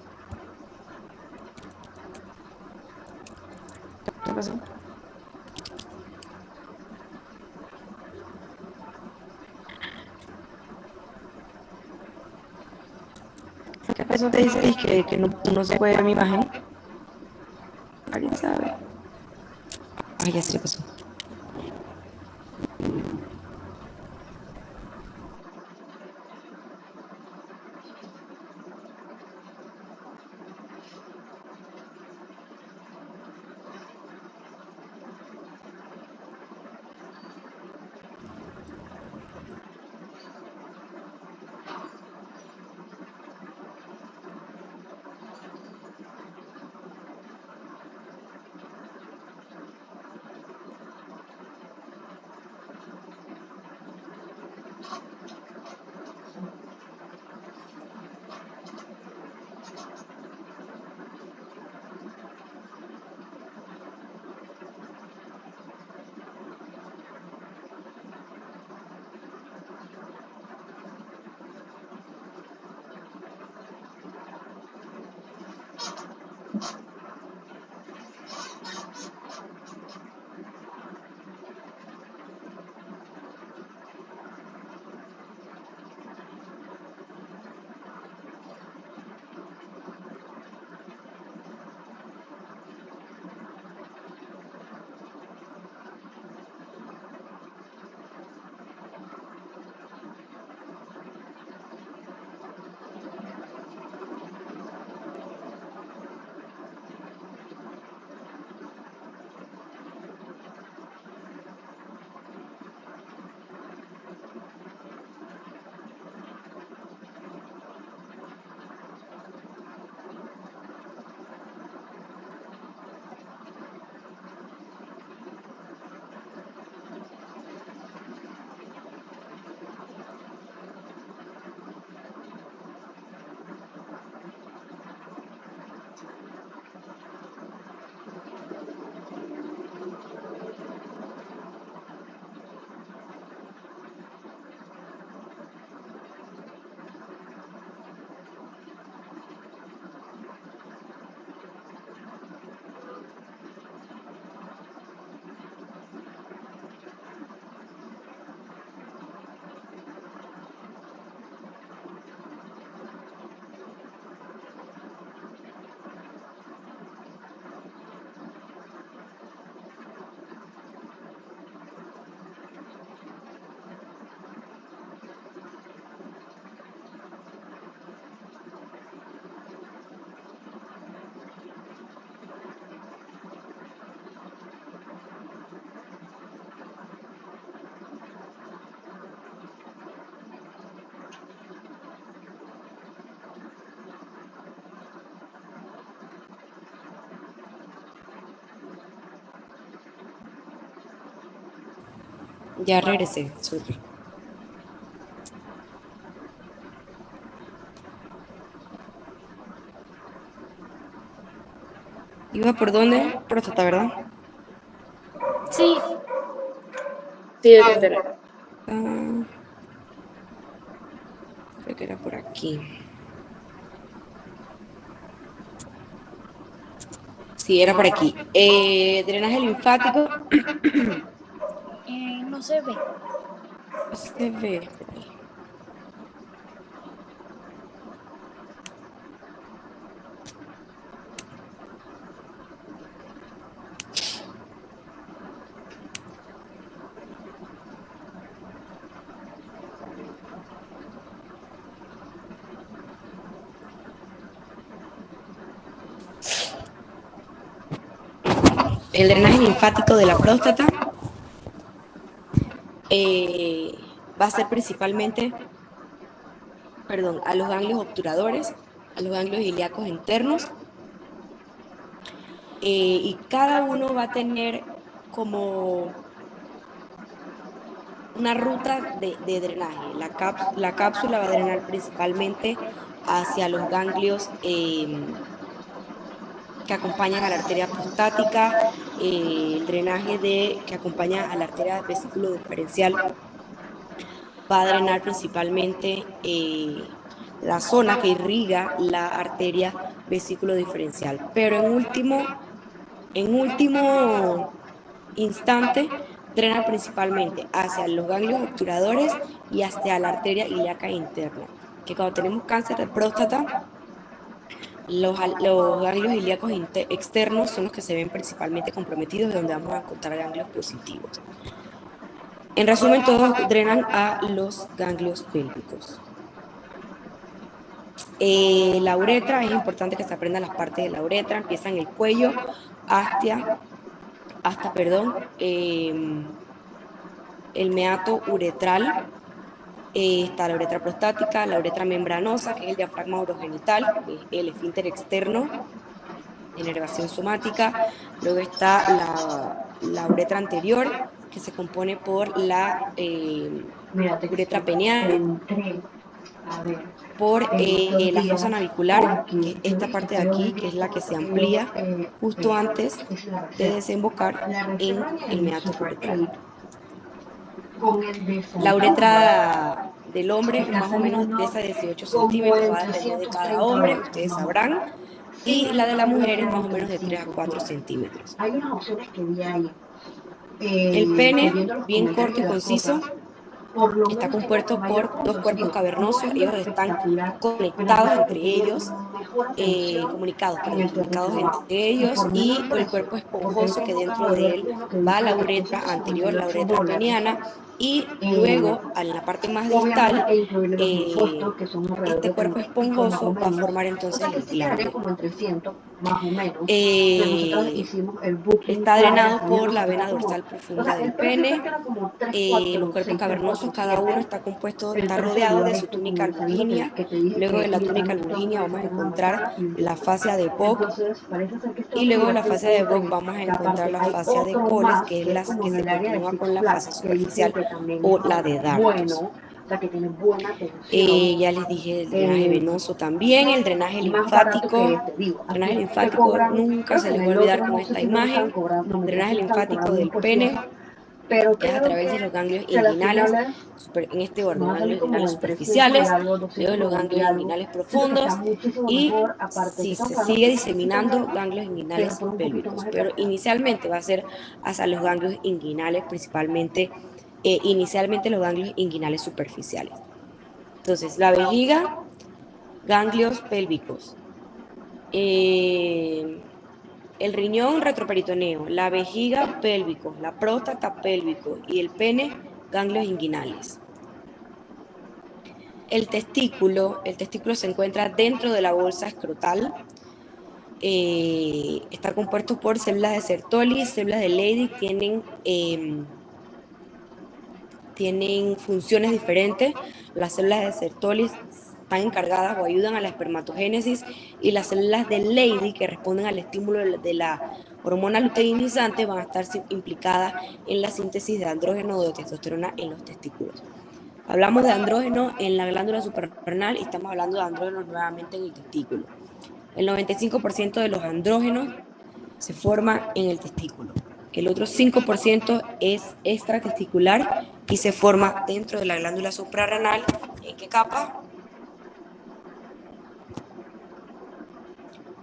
¿Qué pasó? ¿Qué pasó? Te dice que no se puede ver mi imagen. ¿Alguien sabe? Ay, ya sé qué pasó. Ya regresé, súper. ¿Iba por dónde? Próstata, ¿verdad? Sí. Sí, doctora. Ah, creo que era por aquí. Sí, era por aquí. Drenaje linfático. No se ve. Se ve. El drenaje linfático de la próstata va a ser principalmente, perdón, a los ganglios obturadores, a los ganglios ilíacos internos, y cada uno va a tener como una ruta de drenaje. La cápsula va a drenar principalmente hacia los ganglios que acompañan a la arteria prostática, el drenaje que acompaña a la arteria vesículo diferencial va a drenar principalmente la zona que irriga la arteria vesículo diferencial. Pero en último instante, drena principalmente hacia los ganglios obturadores y hacia la arteria ilíaca interna. Que cuando tenemos cáncer de próstata, los ganglios ilíacos externos son los que se ven principalmente comprometidos, donde vamos a encontrar ganglios positivos. En resumen, todos drenan a los ganglios pélvicos. La uretra, es importante que se aprendan las partes de la uretra, empieza en el cuello hasta el meato uretral. Está la uretra prostática, la uretra membranosa, que es el diafragma urogenital, que es el esfínter externo, inervación somática. Luego está la uretra anterior, que se compone por la uretra peniana, por la fosa navicular, que es esta parte de aquí, que es la que se amplía justo antes de desembocar en el meato uretral. La uretra del hombre más o menos pesa 18 centímetros, va a depender de cada hombre, ustedes sabrán, y la de la mujer es más o menos de 3 a 4 centímetros. El pene, bien corto y conciso, está compuesto por dos cuerpos cavernosos, ellos están conectados entre ellos, comunicados entre ellos, y por el cuerpo esponjoso que dentro de él va la uretra anterior, la uretra peniana, y luego en la parte más distal, este cuerpo esponjoso va a formar entonces el glande. Está drenado por la vena dorsal profunda del pene. Los cuerpos cavernosos, cada uno está rodeado de su túnica albuginea. Luego de la túnica albuginea vamos a encontrar la fascia de Bock, y luego de la fascia de Bock vamos a encontrar la fascia de Coles, que es la que se continúa con la fascia superficial o la de Dartos. Ya les dije el drenaje venoso también, el drenaje linfático. Drenaje linfático, nunca se les va a olvidar con esta imagen. Drenaje linfático del pene, que es a través de los ganglios inguinales, en este orden, ganglios inguinales superficiales, luego los ganglios inguinales profundos, y si se sigue diseminando, ganglios inguinales pélvicos. Pero inicialmente va a ser hacia los ganglios inguinales, principalmente, inicialmente los ganglios inguinales superficiales. Entonces, la vejiga, ganglios pélvicos. El riñón, retroperitoneo, la vejiga, pélvico, la próstata, pélvico, y el pene, ganglios inguinales. El testículo se encuentra dentro de la bolsa escrotal. Está compuesto por células de Sertoli, células de Leydig, tienen funciones diferentes. Las células de Sertoli están encargadas o ayudan a la espermatogénesis, y las células de Leydig, que responden al estímulo de la hormona luteinizante, van a estar implicadas en la síntesis de andrógeno o de testosterona en los testículos. Hablamos de andrógeno en la glándula suprarrenal y estamos hablando de andrógenos nuevamente en el testículo. El 95% de los andrógenos se forma en el testículo. El otro 5% es extratesticular y se forma dentro de la glándula suprarrenal. ¿En qué capa?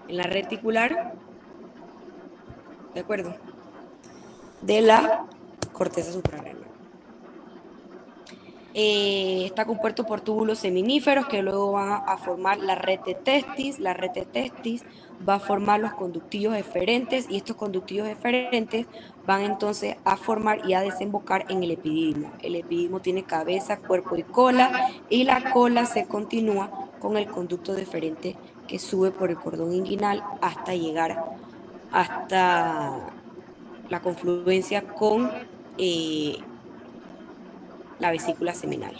En la reticular, ¿de acuerdo? De la corteza suprarrenal. Está compuesto por túbulos seminíferos que luego van a formar la red de testis. La red de testis va a formar los conductillos eferentes, y estos conductillos eferentes van entonces a formar y a desembocar en el epididimo. El epididimo tiene cabeza, cuerpo y cola, y la cola se continúa con el conducto deferente que sube por el cordón inguinal hasta llegar hasta la confluencia con la vesícula seminal.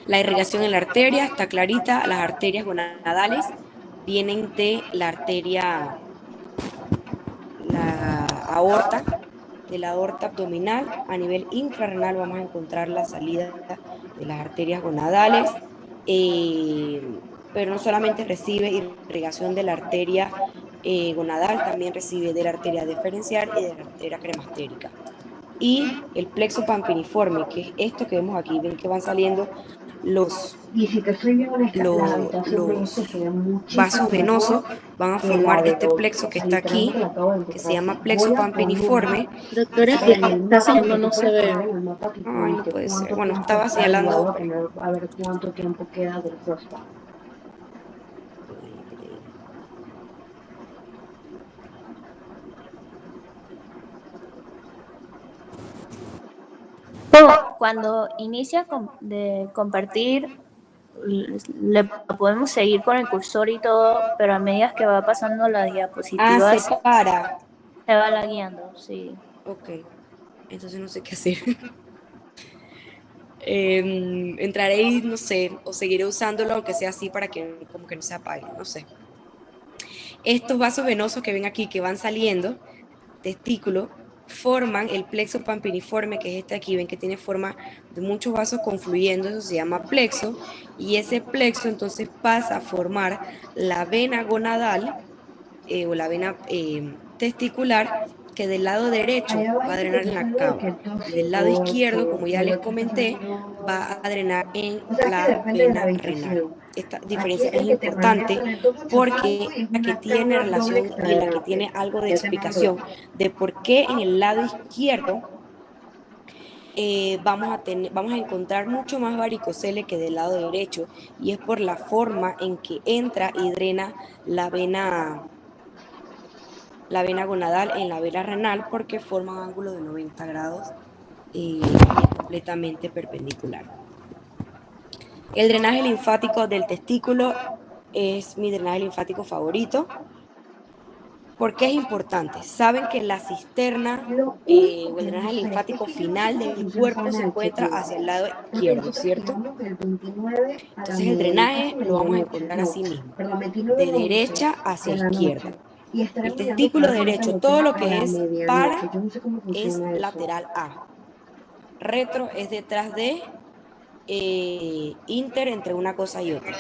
La irrigación en la arteria está clarita. Las arterias gonadales vienen de la arteria, la aorta, de la aorta abdominal. A nivel infrarrenal vamos a encontrar la salida de las arterias gonadales, pero no solamente recibe irrigación de la arteria gonadal, también recibe de la arteria deferencial y de la arteria cremastérica. Y el plexo pampiniforme, que es esto que vemos aquí. Ven que van saliendo los vasos venosos, van a formar este plexo que está aquí, que se llama plexo pampiniforme. Doctora, ¿qué está haciendo? No se ve. Ay, no puede ser. Bueno, estaba señalando. A ver cuánto tiempo queda del próstata. Cuando inicia de compartir, le podemos seguir con el cursor y todo, pero a medida que va pasando las diapositivas, se para. se va lagueando, sí. Ok, entonces no sé qué hacer. Entraré y no sé, o seguiré usándolo aunque sea así para que como que no se apague, no sé. Estos vasos venosos que ven aquí, que van saliendo, testículo, forman el plexo pampiniforme, que es este aquí. Ven que tiene forma de muchos vasos confluyendo, eso se llama plexo, y ese plexo entonces pasa a formar la vena gonadal o la vena testicular, que del lado derecho va a drenar en la cava, y del lado izquierdo, como ya les comenté, va a drenar en la vena renal. Esta diferencia es importante porque la que tiene relación y la que tiene algo de explicación de por qué en el lado izquierdo vamos a encontrar mucho más varicocele que del lado derecho, y es por la forma en que entra y drena la vena gonadal en la vena renal, porque forma un ángulo de 90 grados completamente perpendicular. El drenaje linfático del testículo es mi drenaje linfático favorito. ¿Por qué es importante? Saben que la cisterna o el drenaje linfático final del cuerpo se encuentra hacia el lado izquierdo, ¿cierto? Entonces el drenaje lo vamos a encontrar así mismo, de derecha hacia izquierda. El testículo derecho, todo lo que es para, es lateral a. Retro es detrás de, inter entre una cosa y otra.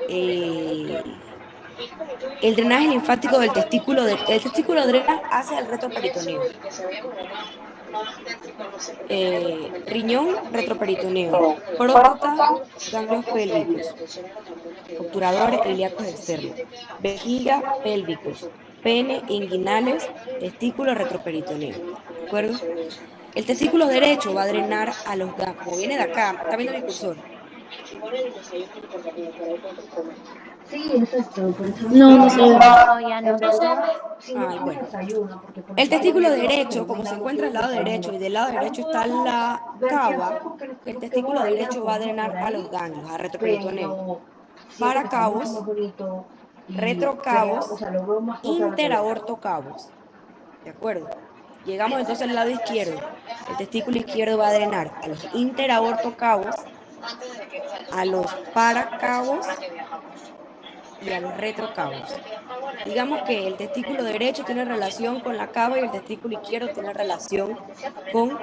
El drenaje linfático del testículo, el testículo drena hacia el retroperitoneo. Riñón, retroperitoneo. Próstata, ganglios pélvicos. Obturadores ilíacos externos. Vejiga, pélvicos. Pene, inguinales, testículo, retroperitoneo. ¿De acuerdo? El testículo derecho va a drenar a los ganglios. Como viene de acá, ¿está viendo mi cursor? Sí, exacto. No se ve. No, ya no. Ay, bueno. El testículo derecho, como se encuentra al lado derecho y del lado derecho está la cava, el testículo derecho va a drenar a los ganglios, a retroperitoneo. Paracabos, retrocabos, interaortocabos. ¿De acuerdo? Llegamos entonces al lado izquierdo. El testículo izquierdo va a drenar a los interaortocabos a los paracabos y a los retrocabos. Digamos que el testículo derecho tiene relación con la cava y el testículo izquierdo tiene relación con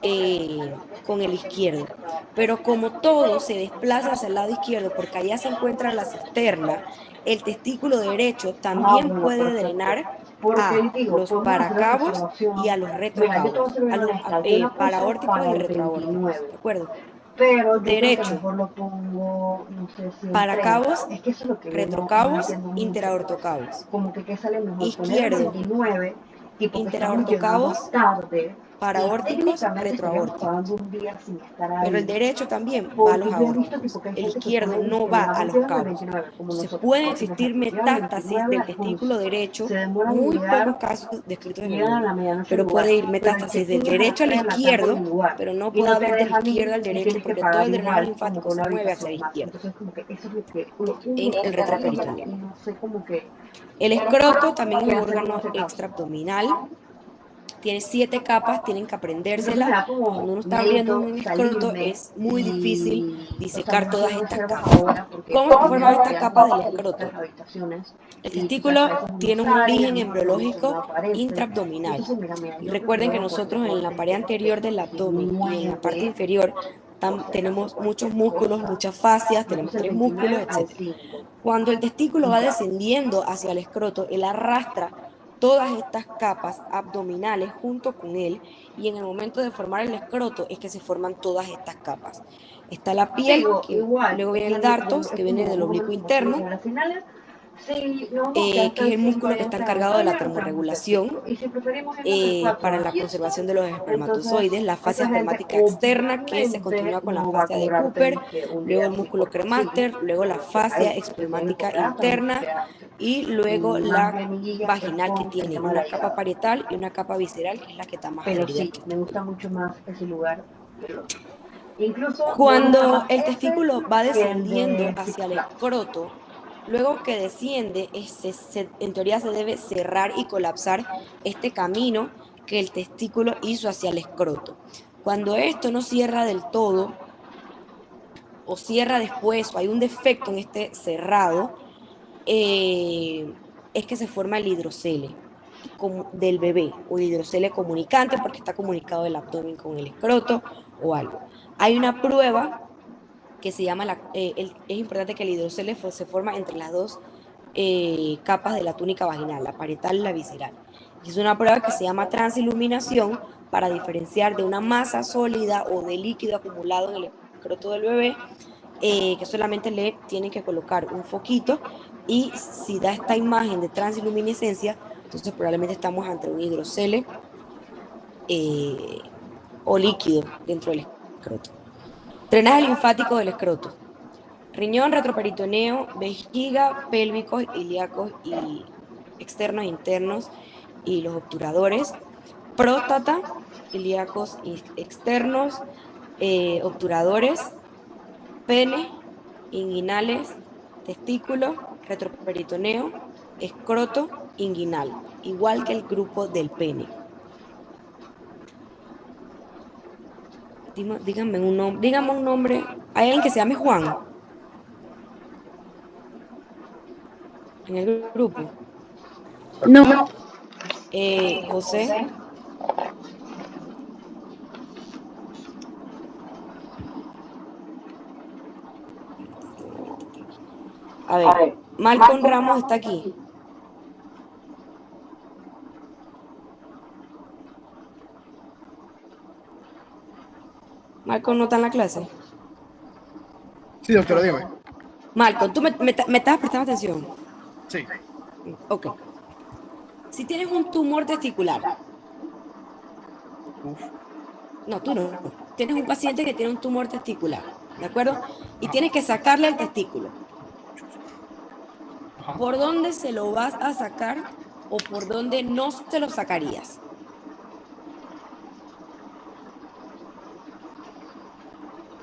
el izquierdo. Pero como todo se desplaza hacia el lado izquierdo porque allá se encuentra la cisterna, el testículo derecho también puede drenar a los paracabos y a los retrocabos, a los paraórticos y retroaórticos, ¿de acuerdo? Pero yo creo que Derecho, mejor lo pongo, no sé si en paracabos, 30. Es que eso es lo que yo no retrocabos, entiendo mucho. interaortocabos. Como que sale mejor poner Izquierdo, 29 y porque estamos llegando interaortocabos, tarde y paraórticos, técnicamente estaríamos retroaórticos. pagando un día sin estar Pero el ahí. derecho también va a Porque los yo he visto aórticos. tipo que hay El gente que izquierdo pone no que va nada a más los llegan al cabos. 29 como Entonces nosotros. pueden Porque existir nosotros llegamos al metástasis 29 a del las testículo 11, derecho, se demoran en muy llegar pocos casos descritos en y el llegan a mundo. la medianoche Pero al lugar. puede ir Pero metástasis del llegan a derecho al las 3 de la tarde izquierdo, al lugar pero no y puede no te haber del dejan izquierdo ir al y derecho tienes que porque todo pagar el drenaje igual como linfático con se una mueve hacia la habitación más. izquierda, Entonces como que eso es lo en único el que varía y retroperitoneal. no sé como que El escroto también es qué un hacer en órgano ese caso. extraabdominal. Tiene 7 capas, tienen que Entonces me aprendérsela. da como Cuando uno está abriendo miedo un escroto salirme es muy difícil y, o sea, disecar no todas hacer estas reservas capas. ahora porque ¿Cómo se forman primero estas quedan capas del muy poquitas escroto? habitaciones El y tú sabes que a testículo veces uno tiene un sale, a origen lo mejor no, no embriológico aparece. intraabdominal. Entonces mira, Y yo creo que recuerden voy que a poner nosotros en mejor la pared anterior del abdomen y en la parte 29 inferior por si acaso tenemos muchos cualquier músculos, cosa. muchas fascias, Le tenemos puse el 3 músculos, 29 al etc. 5 Cuando el testículo y va ya. descendiendo hacia el escroto, él arrastra todas estas capas abdominales junto con él y en el momento de formar el escroto es que se forman todas estas capas. Está la piel, Digo, que igual, luego o viene sea, el dartos, es que viene como del más o oblicuo menos como tú dices, interno, al final, si nos vamos a quedar hasta que es el el 5 músculo y que está está bien, encargado de la está bien, termorregulación perfecto. Y si preferimos irnos del 4 para a la Houston, conservación de los entonces espermatozoides, la fascia esa gente espermática externa que se obviamente continúa con la no va a fascia de cobrarte Cooper, disque un luego día el así músculo porque sí, cremaster, luego la porque fascia ahí se tienen que espermática cobrar hasta donde se interna quedaste. y luego Y más la bien mi guía es vaginal que con el tiene tema de la una capa llegada. parietal y una capa visceral que es la que está más Pero adherida al sí, me gusta testículo. mucho más ese lugar que el otro. Incluso me gusta Cuando más el ese testículo va que el descendiendo de Six hacia el Flags. escroto, luego que desciende, en teoría se debe cerrar y colapsar este camino que el testículo hizo hacia el escroto. Cuando esto no cierra del todo, o cierra después, o hay un defecto en este cerrado, es que se forma el hidrocele del bebé, o hidrocele comunicante, porque está comunicado el abdomen con el escroto o algo. Hay una prueba que se llama, es importante que el hidrocele se forma entre las dos capas de la túnica vaginal, la parietal y la visceral. Es una prueba que se llama transiluminación para diferenciar de una masa sólida o de líquido acumulado en el escroto del bebé, que solamente le tienen que colocar un foquito y si da esta imagen de transiluminiscencia, entonces probablemente estamos ante un hidrocele o líquido dentro del escroto. Drenaje linfático del escroto. Riñón, retroperitoneo, vejiga, pélvicos, ilíacos y externos e internos y los obturadores. Próstata, ilíacos externos, obturadores, pene, inguinales, testículo, retroperitoneo, escroto, inguinal, igual que el grupo del pene. Díganme un nombre. ¿Hay alguien que se llame Juan en el grupo? No, José. A ver, Malcolm Ramos está aquí. Malcolm no está en la clase. Sí, doctora, dime. Malcolm, ¿tú me estás prestando atención? Sí. Ok. Si tienes un tumor testicular. Uf. No, tú no. Tienes un paciente que tiene un tumor testicular, ¿de acuerdo? Y tienes que sacarle el testículo. Ajá. ¿Por dónde se lo vas a sacar o por dónde no se lo sacarías?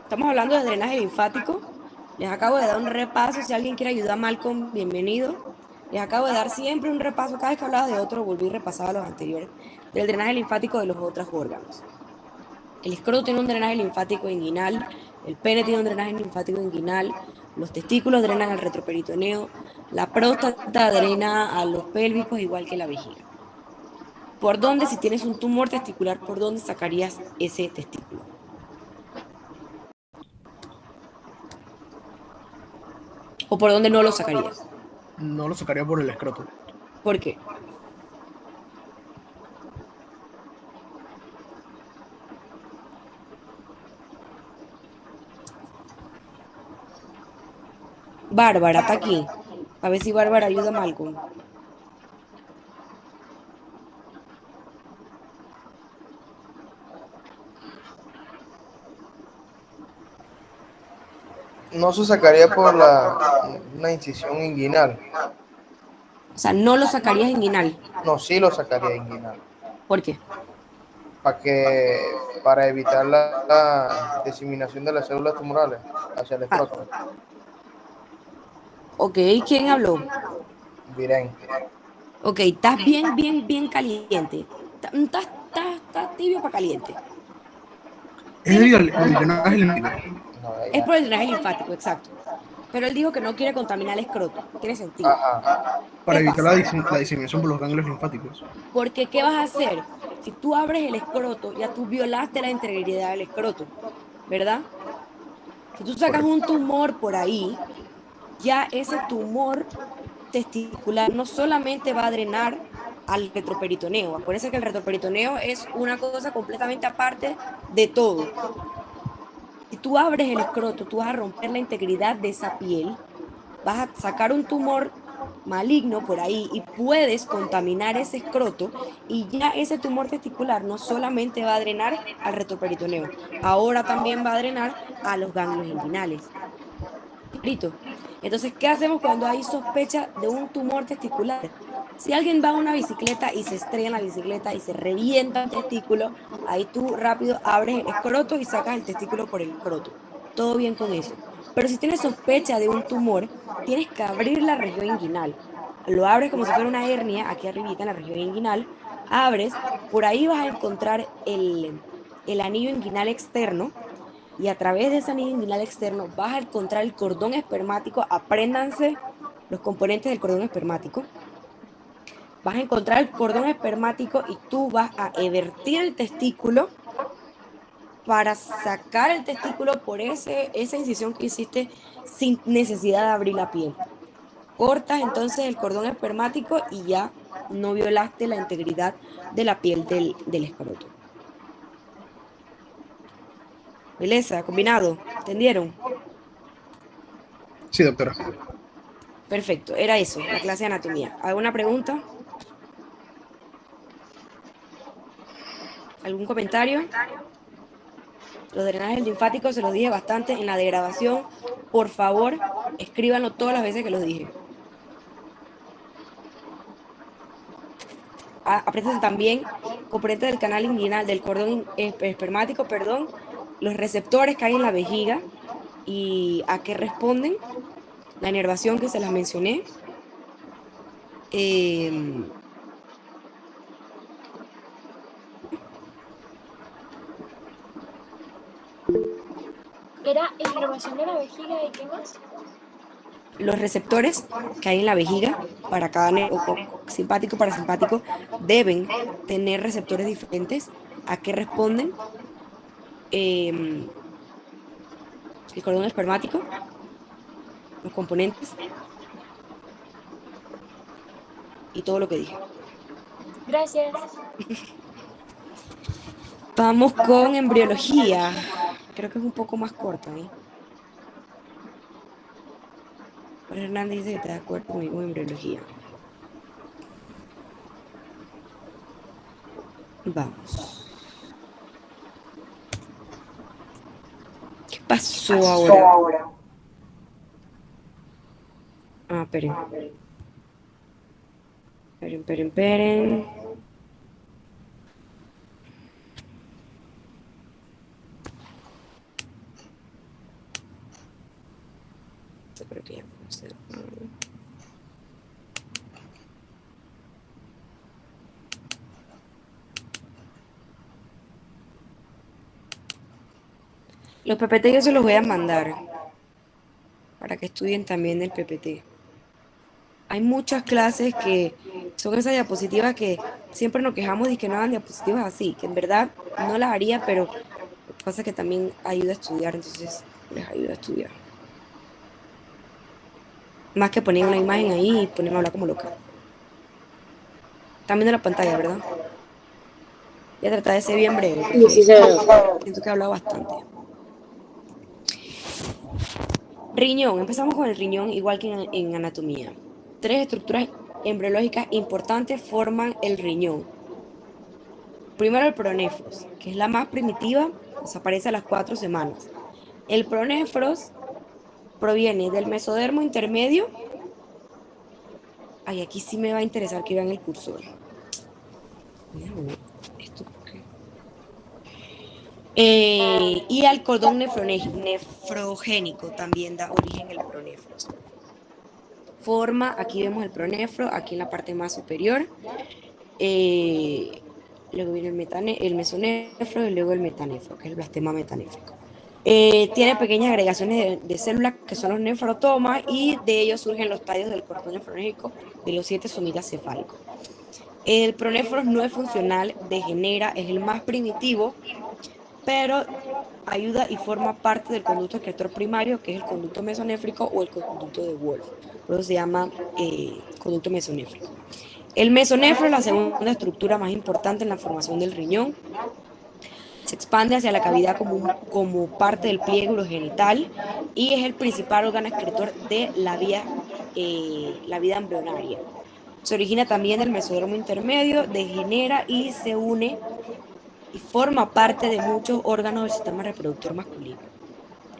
Estamos hablando de drenaje linfático. Les acabo de dar un repaso. Si alguien quiere ayudar a Malcolm, bienvenido. Les acabo de dar siempre un repaso. Cada vez que hablaba de otro, volví a repasar a los anteriores. Del drenaje linfático de los otros órganos. El escroto tiene un drenaje linfático inguinal, El pene tiene un drenaje linfático inguinal, los testículos drenan al retroperitoneo, la próstata drena a los pélvicos igual que la vejiga. ¿Por dónde, si tienes un tumor testicular, por dónde sacarías ese testículo? ¿O por dónde no lo sacarías? No lo sacaría por el escroto. ¿Por qué? Bárbara, está aquí. A ver si Bárbara ayuda a Malcolm. No se sacaría por una incisión inguinal. O sea, no lo sacarías inguinal. No, sí lo sacaría inguinal. ¿Por qué? Para evitar la diseminación de las células tumorales hacia el escroto. Ok, ¿quién habló? Viren. Ok, estás bien caliente. Estás tibio para caliente. Es debido al drenaje linfático. No, Es por el drenaje linfático, exacto. Pero él dijo que no quiere contaminar el escroto. Tiene sentido. Ajá. Para ¿Qué evitar pasa? la diseminación por los ganglios linfáticos. Porque, ¿qué vas a hacer? Si tú abres el escroto, ya tú violaste la integridad del escroto, ¿verdad? Si tú sacas Correcto. un tumor por ahí, ya ese tumor testicular no solamente va a drenar al retroperitoneo. Acuérdense que el retroperitoneo es una cosa completamente aparte de todo. Si tú abres el escroto, tú vas a romper la integridad de esa piel, vas a sacar un tumor maligno por ahí y puedes contaminar ese escroto y ya ese tumor testicular no solamente va a drenar al retroperitoneo, ahora también va a drenar a los ganglios inguinales. Clarito. Entonces, ¿qué hacemos cuando hay sospecha de un tumor testicular? Si alguien va a una bicicleta y se estrella en la bicicleta y se revienta el testículo, ahí tú rápido abres el escroto y sacas el testículo por el escroto. Todo bien con eso. Pero si tienes sospecha de un tumor, tienes que abrir la región inguinal. Lo abres como si fuera una hernia, aquí arribita en la región inguinal, abres, por ahí vas a encontrar el anillo inguinal externo, y a través de ese anillo inguinal externo vas a encontrar el cordón espermático. Apréndanse los componentes del cordón espermático. Vas a encontrar el cordón espermático y tú vas a evertir el testículo para sacar el testículo por esa incisión que hiciste sin necesidad de abrir la piel. Cortas entonces el cordón espermático y ya no violaste la integridad de la piel del escroto. ¿Beleza? Combinado. ¿Entendieron? Sí, doctora. Perfecto, era eso, la clase de anatomía. ¿Alguna pregunta? ¿Algún comentario? Los drenajes linfáticos se los dije bastante en la de grabación. Por favor, escríbanlo todas las veces que los dije. Apréndanse también componentes del canal inguinal, del cordón espermático, perdón, los receptores que hay en la vejiga y a qué responden, la inervación que se las mencioné. ¿Era inervación de la vejiga y qué más? Los receptores que hay en la vejiga para cada nervio simpático y parasimpático deben tener receptores diferentes. ¿A qué responden? El cordón espermático, los componentes y todo lo que dije. Gracias. Vamos con embriología. Creo que es un poco más corta, ¿eh? Jorge Hernández dice que está de acuerdo conmigo en embriología. Vamos. ¿Qué pasó ahora? Ah, esperen. Esperen. Yo creo que ya puedo hacer. Los PPT yo se los voy a mandar para que estudien también el PPT. Hay muchas clases que son esas diapositivas que siempre nos quejamos de que no hagan diapositivas así, que en verdad no las haría, pero lo que pasa es que también ayuda a estudiar, entonces les ayuda a estudiar. Más que poner una imagen ahí y ponerme a hablar como loca. Están viendo la pantalla, ¿verdad? Voy a tratar de ser bien breve, Sí, sí porque se ve. siento que he hablado bastante. Riñón, empezamos con el riñón igual que en anatomía. 3 estructuras embriológicas importantes forman el riñón. Primero el pronéfros, que es la más primitiva, desaparece a las 4 semanas. El pronéfros proviene del mesodermo intermedio. Ay, aquí sí me va a interesar que vean el cursor. Esto, ¿qué? Y al cordón nefrogénico también da origen el pronéfros. Forma, aquí vemos el pronéfro, aquí en la parte más superior. Luego viene el mesonéfro y luego el metanéfro, que es el blastema metanéfrico. Tiene pequeñas agregaciones de células que son los nefrotomas y de ellos surgen los tallos del cordón nefrogénico de los 7 somitas cefálicos. El pronéfros no es funcional, degenera, es el más primitivo, pero ayuda y forma parte del conducto excretor primario, que es el conducto mesonéfrico o el conducto de Wolff. Por eso se llama conducto mesonéfrico. El mesonéfro es la segunda estructura más importante en la formación del riñón. Se expande hacia la cavidad como parte del pliegue urogenital y es el principal órgano excretor de la vida embrionaria. Se origina también del mesodermo intermedio, degenera y se une y forma parte de muchos órganos del sistema reproductor masculino.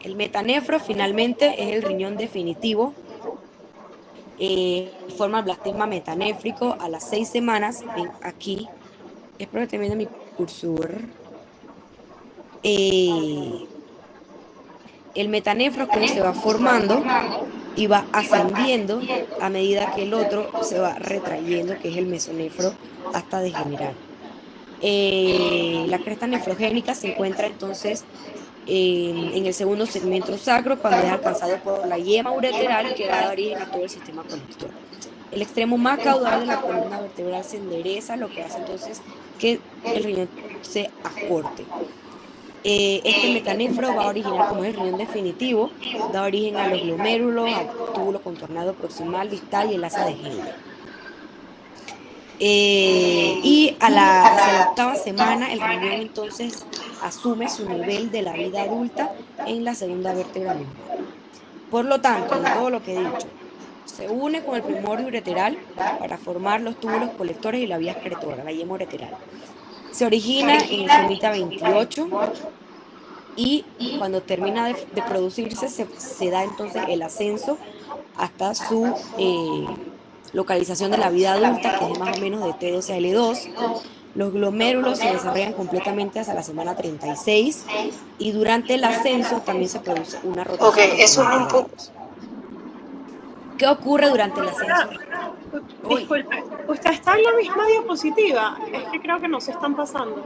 El metanéfro finalmente es el riñón definitivo. Forma el blastema metanéfrico a las 6 semanas. Ven aquí, espero que termine mi cursor. El metanéfro es como se va formando y va ascendiendo a medida que el otro se va retrayendo, que es el mesonéfro, hasta degenerar. La cresta nefrogénica se encuentra entonces en el segundo segmento sacro cuando es alcanzado por la yema ureteral que da origen a todo el sistema conector. El extremo más caudal de la columna vertebral se endereza, lo que hace entonces que el riñón se acorte. Este metanéfro va a originar, como es el riñón definitivo, da origen a los glomérulos, al túbulo contornado proximal, distal y el asa de Henle. Y hacia la 8ª semana el riñón entonces asume su nivel de la vida adulta en la segunda vértebra lumbar. Por lo tanto, de todo lo que he dicho, se une con el primordio ureteral para formar los túbulos colectores y la vía excretora, la yema ureteral. Se origina en el somita 28 y cuando termina de producirse se da entonces el ascenso hasta su localización de la vida adulta, que es más o menos de T12 a L2. Los glomérulos se desarrollan completamente hasta la semana 36 y durante el ascenso también se produce una rotación. Ok, eso es un poco. ¿Qué ocurre durante el ascenso? Disculpe, ¿usted está en la misma diapositiva? Es que creo que no se están pasando.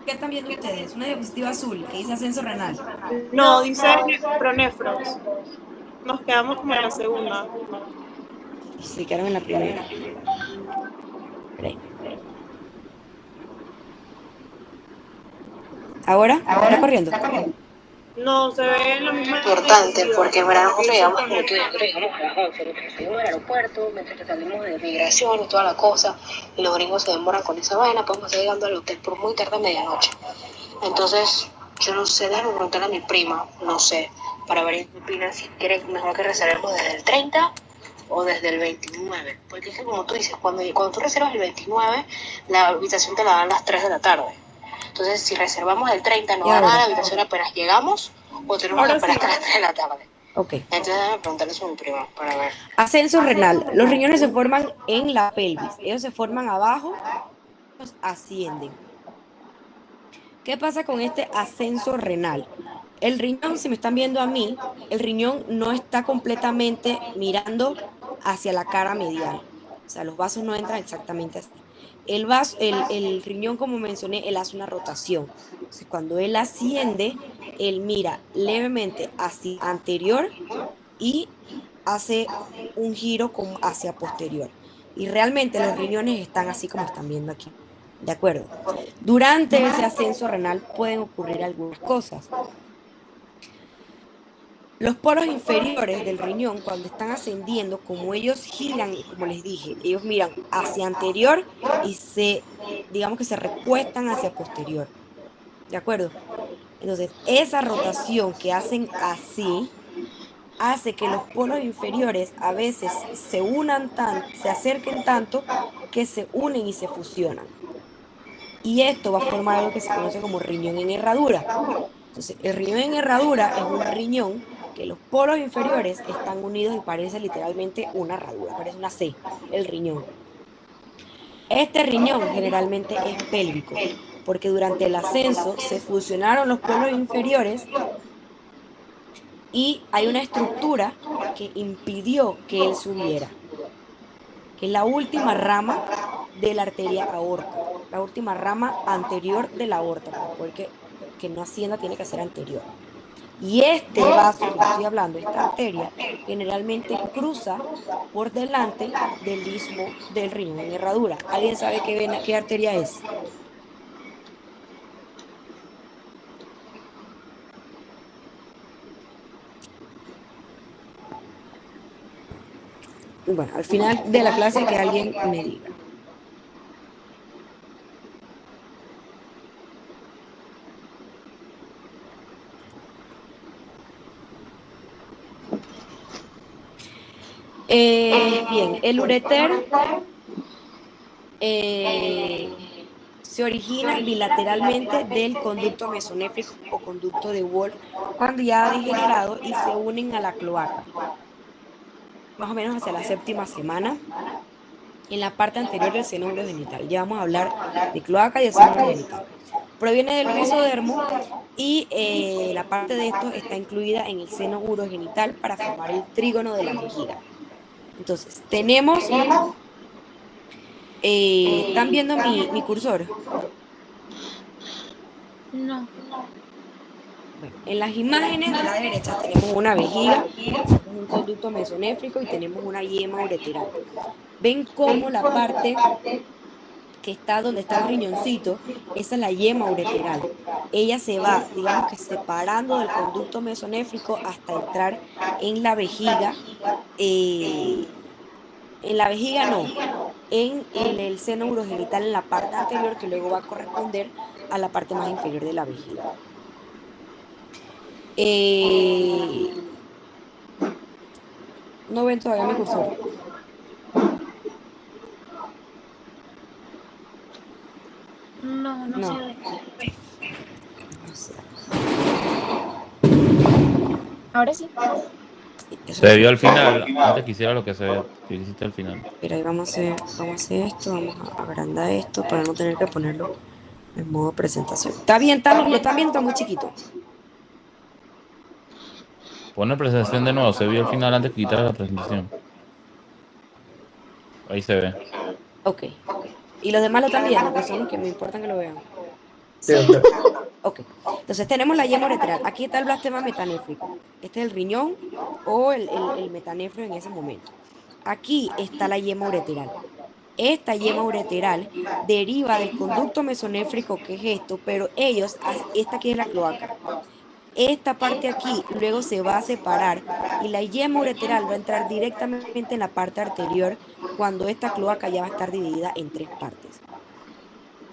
¿Qué están viendo ustedes? Una diapositiva azul que dice ascenso renal. No, dice pronéfros. Nos quedamos como en la segunda. Y se quedaron en la primera. ¿Ahora? ¿Está corriendo? No, se ve en la misma Importante, porque en verano nosotros llegamos como como tú dices, nosotros llegamos a las 11, nosotros salimos del aeropuerto, mientras que salimos de migración y toda la cosa, y los gringos se demoran con esa vaina, podemos estar llegando al hotel por muy tarde a medianoche. Entonces, yo no sé, déjame preguntarle a mi prima, no sé, para ver qué opina, si quiere mejor que reservemos desde el 30 o desde el 29, porque es que como tú dices, cuando tú reservas el 29, la habitación te la dan a las 3 de la tarde. Entonces, si reservamos el 30, nos van a dar la habitación apenas llegamos o tenemos que esperar hasta las 3 de la tarde. Ok. Entonces, déjame preguntarle eso a mi prima para ver. Ascenso renal. Los riñones se forman en la pelvis. Ellos se forman abajo, ellos ascienden. ¿Qué pasa con este ascenso renal? El riñón, si me están viendo a mí, el riñón no está completamente mirando hacia la cara medial. O sea, los vasos no entran exactamente así. El riñón, como mencioné, él hace una rotación. Entonces, cuando él asciende, él mira levemente hacia anterior y hace un giro como hacia posterior. Y realmente los riñones están así como están viendo aquí. ¿De acuerdo? Durante ese ascenso renal pueden ocurrir algunas cosas. Los poros inferiores del riñón, cuando están ascendiendo, como ellos giran, como les dije, ellos miran hacia anterior y digamos que se recuestan hacia posterior. ¿De acuerdo? Entonces, esa rotación que hacen así hace que los polos inferiores a veces se acerquen tanto que se unen y se fusionan. Y esto va a formar algo que se conoce como riñón en herradura. Entonces, el riñón en herradura es un riñón que los polos inferiores están unidos y parece literalmente una herradura, parece una C, el riñón. Este riñón generalmente es pélvico, porque durante el ascenso se fusionaron los polos inferiores y hay una estructura que impidió que él subiera, que es la última rama de la arteria aorta, la última rama anterior de la aorta, porque que no ascienda tiene que ser anterior. Y este vaso que estoy hablando, esta arteria, generalmente cruza por delante del istmo del riñón en herradura. ¿Alguien sabe qué arteria es? Bueno, al final de la clase que alguien me diga. Bien, el ureter se origina bilateralmente del conducto mesonéfrico o conducto de Wolff cuando ya ha degenerado y se unen a la cloaca, más o menos hacia la 7ª semana, en la parte anterior del seno urogenital. Ya vamos a hablar de cloaca y de seno urogenital. Proviene del mesodermo y la parte de esto está incluida en el seno urogenital para formar el trígono de la vejiga. Entonces, tenemos, ¿están viendo mi cursor? No. Bueno, en las imágenes de la derecha tenemos una vejiga, un conducto mesonéfrico y tenemos una yema ureteral. ¿Ven cómo la parte que está donde está el riñoncito, esa es la yema ureteral? Ella se va, digamos que separando del conducto mesonéfrico hasta entrar en la vejiga. En la vejiga no, en el seno urogenital, en la parte anterior, que luego va a corresponder a la parte más inferior de la vejiga. No ven todavía mi cursor. No se ve. Ahora sí. Se vio al final, antes que hiciera lo que hiciste al final. Pero ahí vamos a hacer esto, vamos a agrandar esto para no tener que ponerlo en modo presentación. Está bien, lo están viendo, está muy chiquito. Pon la presentación de nuevo, se vio al final antes que quitara la presentación. Ahí se ve. Ok. Y los demás lo están viendo, que son los que me importan que lo vean. Sí. Ok. Entonces tenemos la yema ureteral. Aquí está el blastema metanéfrico. Este es el riñón o el metanéfrico en ese momento. Aquí está la yema ureteral. Esta yema ureteral deriva del conducto mesonéfrico, que es esto, pero esta aquí es la cloaca. Esta parte aquí luego se va a separar y la yema ureteral va a entrar directamente en la parte anterior cuando esta cloaca ya va a estar dividida en 3 partes.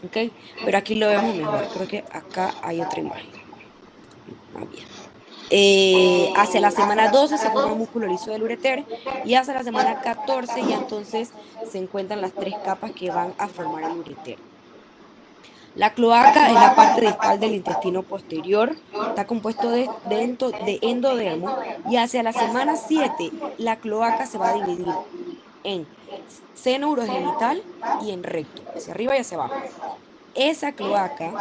¿Ok? Pero aquí lo vemos mejor. Creo que acá hay otra imagen. Más bien. Hacia la semana 12 se forma un músculo liso del ureter y hacia la semana 14 ya entonces se encuentran las 3 capas que van a formar el ureter. La cloaca es la parte distal del intestino posterior, está compuesto de endodermo y hacia la semana 7 la cloaca se va a dividir en seno urogenital y en recto, hacia arriba y hacia abajo. Esa cloaca,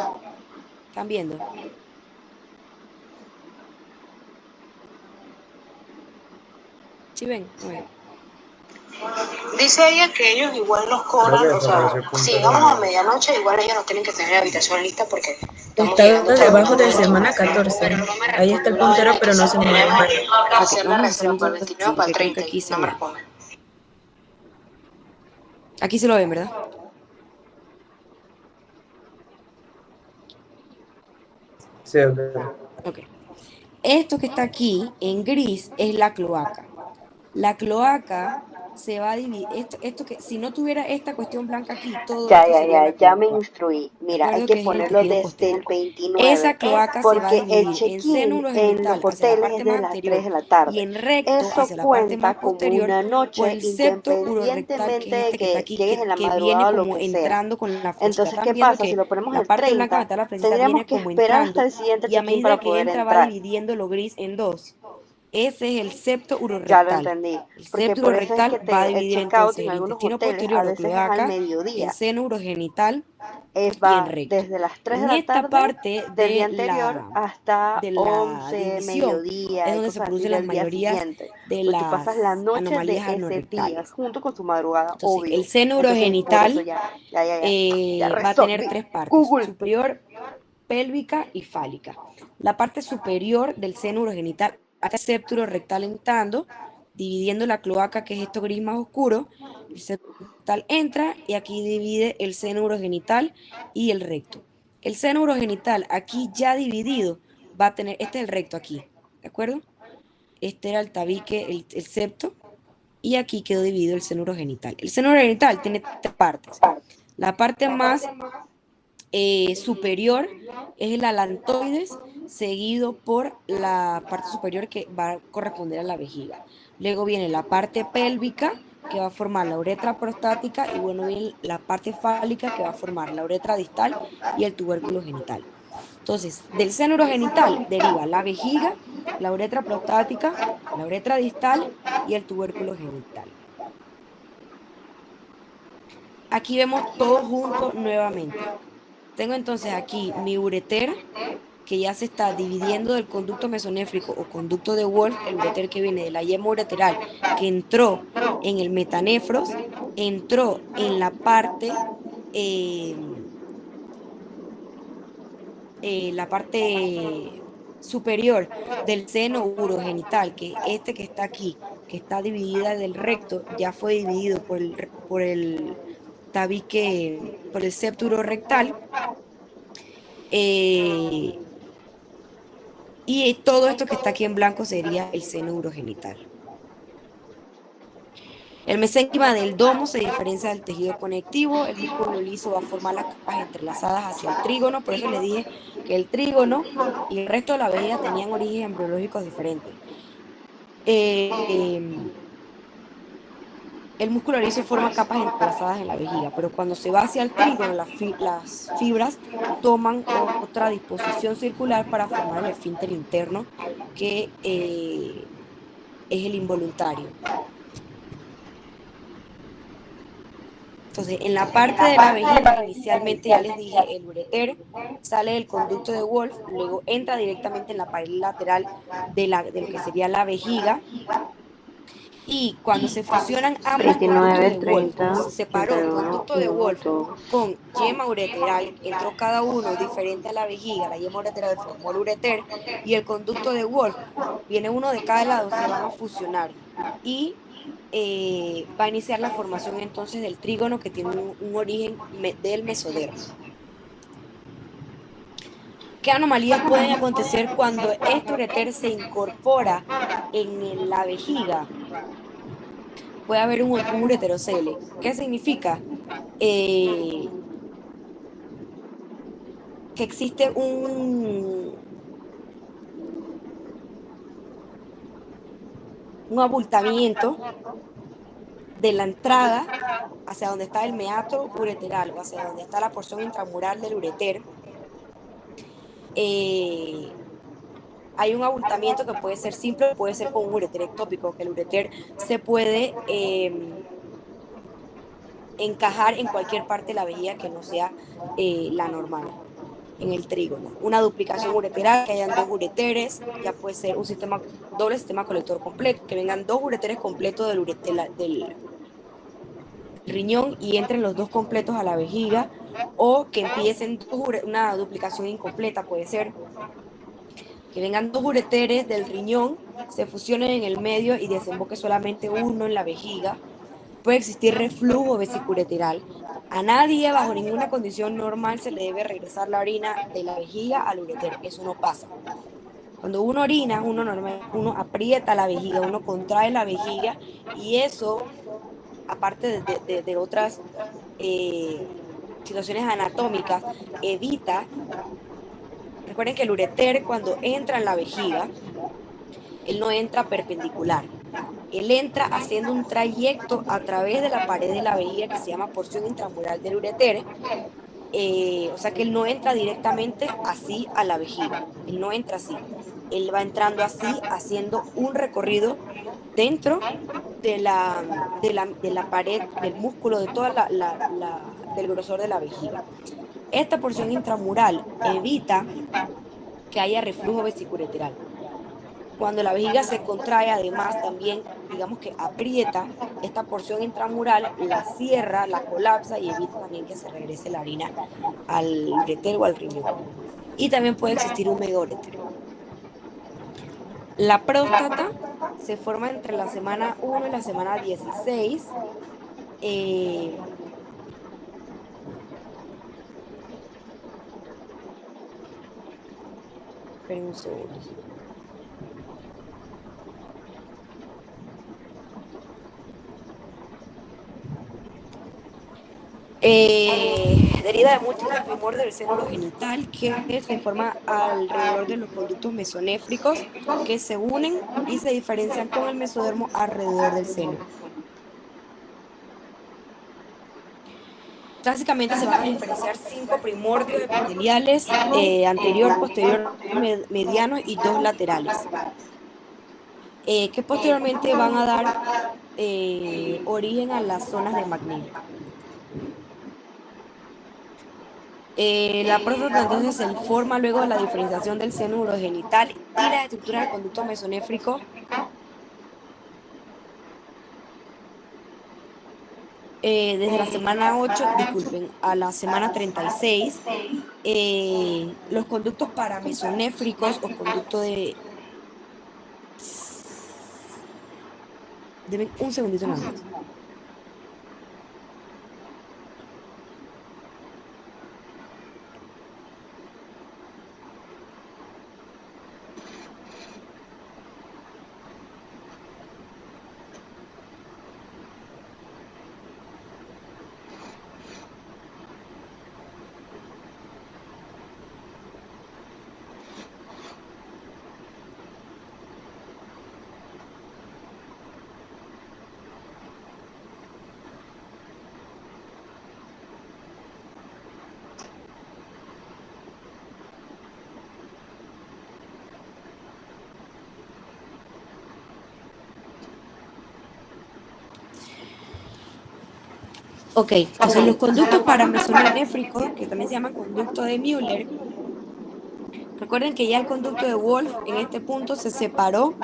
¿están viendo? ¿Sí ven? Bueno. Dice ella que ellos igual nos cobran, o sea, si llegamos a medianoche, igual ellos nos tienen que tener la habitación lista porque estamos Está llegando debajo de semana 14. Ahí está el puntero, pero no se mueve. Ok, vamos a hacer para el entonces 29 así, para que el creo que 30 aquí y se no me ve. responden. Aquí se lo ven, ¿verdad? Sí, ok. Ok. Esto que está aquí en gris es la cloaca. La cloaca se va a dividir. Esto que, si no tuviera esta cuestión blanca aquí, todo esto sería la Ya me cloaca. instruí. ¿De Mira, hay acuerdo? que Que es el ponerlo tejido desde el posterior. 29, Esa cloaca se va a porque el dividir en seno check-in en los urogenital hacia la hoteles parte es de más las 3 anterior de la y tarde. en recto Eso hacia la parte más cuenta como posterior una por noche el septo urorectal, independientemente que es de este que está que aquí, llegues en la que viene madrugada o lo como que sea. entrando con la flechita. Entonces, ¿qué Están viendo pasa? que Si lo ponemos la el parte blanca donde 30, está la flechita tendríamos viene que como esperar hasta entrando el siguiente y a check-in medida para que poder entra va entrar. dividiendo lo gris en dos. Ese es el septo Ya lo urorectal. entendí. El Porque septo por eso es que urorectal va a el dividir check-out entonces en el algunos intestino hoteles a posterior o veces es al cloaca en mediodía. seno urogenital y en Va recto. desde las 3 de En la esta tarde parte del día anterior hasta de la 11, división es mediodía y donde se cosas así producen las del día mayorías siguiente. de Pues tú pasas la las noche de anomalías ese día anorrectales. junto con tu madrugada, Entonces, el obvio. seno Entonces, por eso urogenital ya va a tener resolví. tres partes: Google. superior, pélvica y fálica. La parte superior del seno urogenital hasta el septo urorectal entrando, dividiendo la cloaca, que es esto gris más oscuro. El septo urorectal entra y aquí divide el seno urogenital y el recto. El seno urogenital aquí ya dividido va a tener, este es el recto aquí, ¿de acuerdo? Este era el tabique, el septo, y aquí quedó dividido el seno urogenital. El seno urogenital tiene tres partes. La parte más superior es el alantoides, seguido por la parte superior que va a corresponder a la vejiga. Luego viene la parte pélvica, que va a formar la uretra prostática, y bueno, viene la parte fálica, que va a formar la uretra distal y el tubérculo genital. Entonces, del seno urogenital deriva la vejiga, la uretra prostática, la uretra distal y el tubérculo genital. Aquí vemos todo junto nuevamente. Tengo entonces aquí mi ureter, que ya se está dividiendo del conducto mesonéfrico o conducto de Wolf, el ureter que viene de la yema ureteral, que entró en el metanefros, entró en la parte superior del seno urogenital, que este que está aquí, que está dividida del recto, ya fue dividido por el tabique, por el septo urorectal. Y todo esto que está aquí en blanco sería el seno urogenital. El mesénquima del domo se diferencia del tejido conectivo. El músculo liso va a formar las capas entrelazadas hacia el trígono. Por eso le dije que el trígono y el resto de la vejiga tenían orígenes embriológicos diferentes. El músculo liso forma capas entrelazadas en la vejiga, pero cuando se va hacia el trígono, las fibras toman otra disposición circular para formar el esfínter interno, que es el involuntario. Entonces, en la parte de la vejiga, inicialmente ya les dije, el ureter sale del conducto de Wolf, luego entra directamente en la pared lateral de lo que sería la vejiga. Y cuando se fusionan ambos conductos 29, de Wolf, 30, se separó 31, conducto de 1, Wolf 2. con yema ureteral, entró cada uno diferente a la vejiga. La yema ureteral formó el ureter y el conducto de Wolf, viene uno de cada lado, se van a fusionar y va a iniciar la formación entonces del trígono, que tiene un origen del mesodermo. ¿Qué anomalías pueden acontecer cuando este ureter se incorpora en la vejiga? Puede haber un ureterocele. ¿Qué significa? Que existe un abultamiento de la entrada hacia donde está el meato ureteral o hacia donde está la porción intramural del ureter. Hay un abultamiento que puede ser simple, puede ser con un ureter ectópico, que el ureter se puede encajar en cualquier parte de la vejiga que no sea la normal, en el trígono. Una duplicación ureteral, que hayan dos ureteres, ya puede ser un doble sistema colector completo, que vengan dos ureteres completos del riñón y entren los dos completos a la vejiga, o que empiecen una duplicación incompleta, puede ser que vengan dos ureteres del riñón, se fusionen en el medio y desemboque solamente uno en la vejiga. Puede existir reflujo vesicureteral. A nadie bajo ninguna condición normal se le debe regresar la orina de la vejiga al ureter, eso no pasa. Cuando uno orina, uno aprieta la vejiga, uno contrae la vejiga, y eso, aparte de otras situaciones anatómicas, evita. Recuerden que el ureter, cuando entra en la vejiga, él no entra perpendicular. Él entra haciendo un trayecto a través de la pared de la vejiga que se llama porción intramural del ureter. O sea que él no entra directamente así a la vejiga. Él no entra así. Él va entrando así, haciendo un recorrido dentro de la pared, del músculo, de toda del grosor de la vejiga. Esta porción intramural evita que haya reflujo vesicureteral. Cuando la vejiga se contrae, además también, digamos que aprieta esta porción intramural, la cierra, la colapsa y evita también que se regrese la orina al ureter o al riñón. Y también puede existir un megaureter. La próstata se forma entre la semana 1 y la semana 16. Esperen un segundo. Deriva de múltiples primores del seno urogenital que se forma alrededor de los conductos mesonéfricos que se unen y se diferencian con el mesodermo alrededor del seno. Básicamente se van a diferenciar 5 primordios epiteliales, anterior, posterior, mediano y 2 laterales, que posteriormente van a dar origen a las zonas de McNeil. La próstata entonces se forma luego de la diferenciación del seno urogenital y la estructura del conducto mesonéfrico desde la semana 8, a la semana 36, los conductos paramesonéfricos o conducto de... Deben un segundito nada más. Ok, entonces los conductos paramesonéfricos, que también se llaman conducto de Müller, recuerden que ya el conducto de Wolf en este punto se separó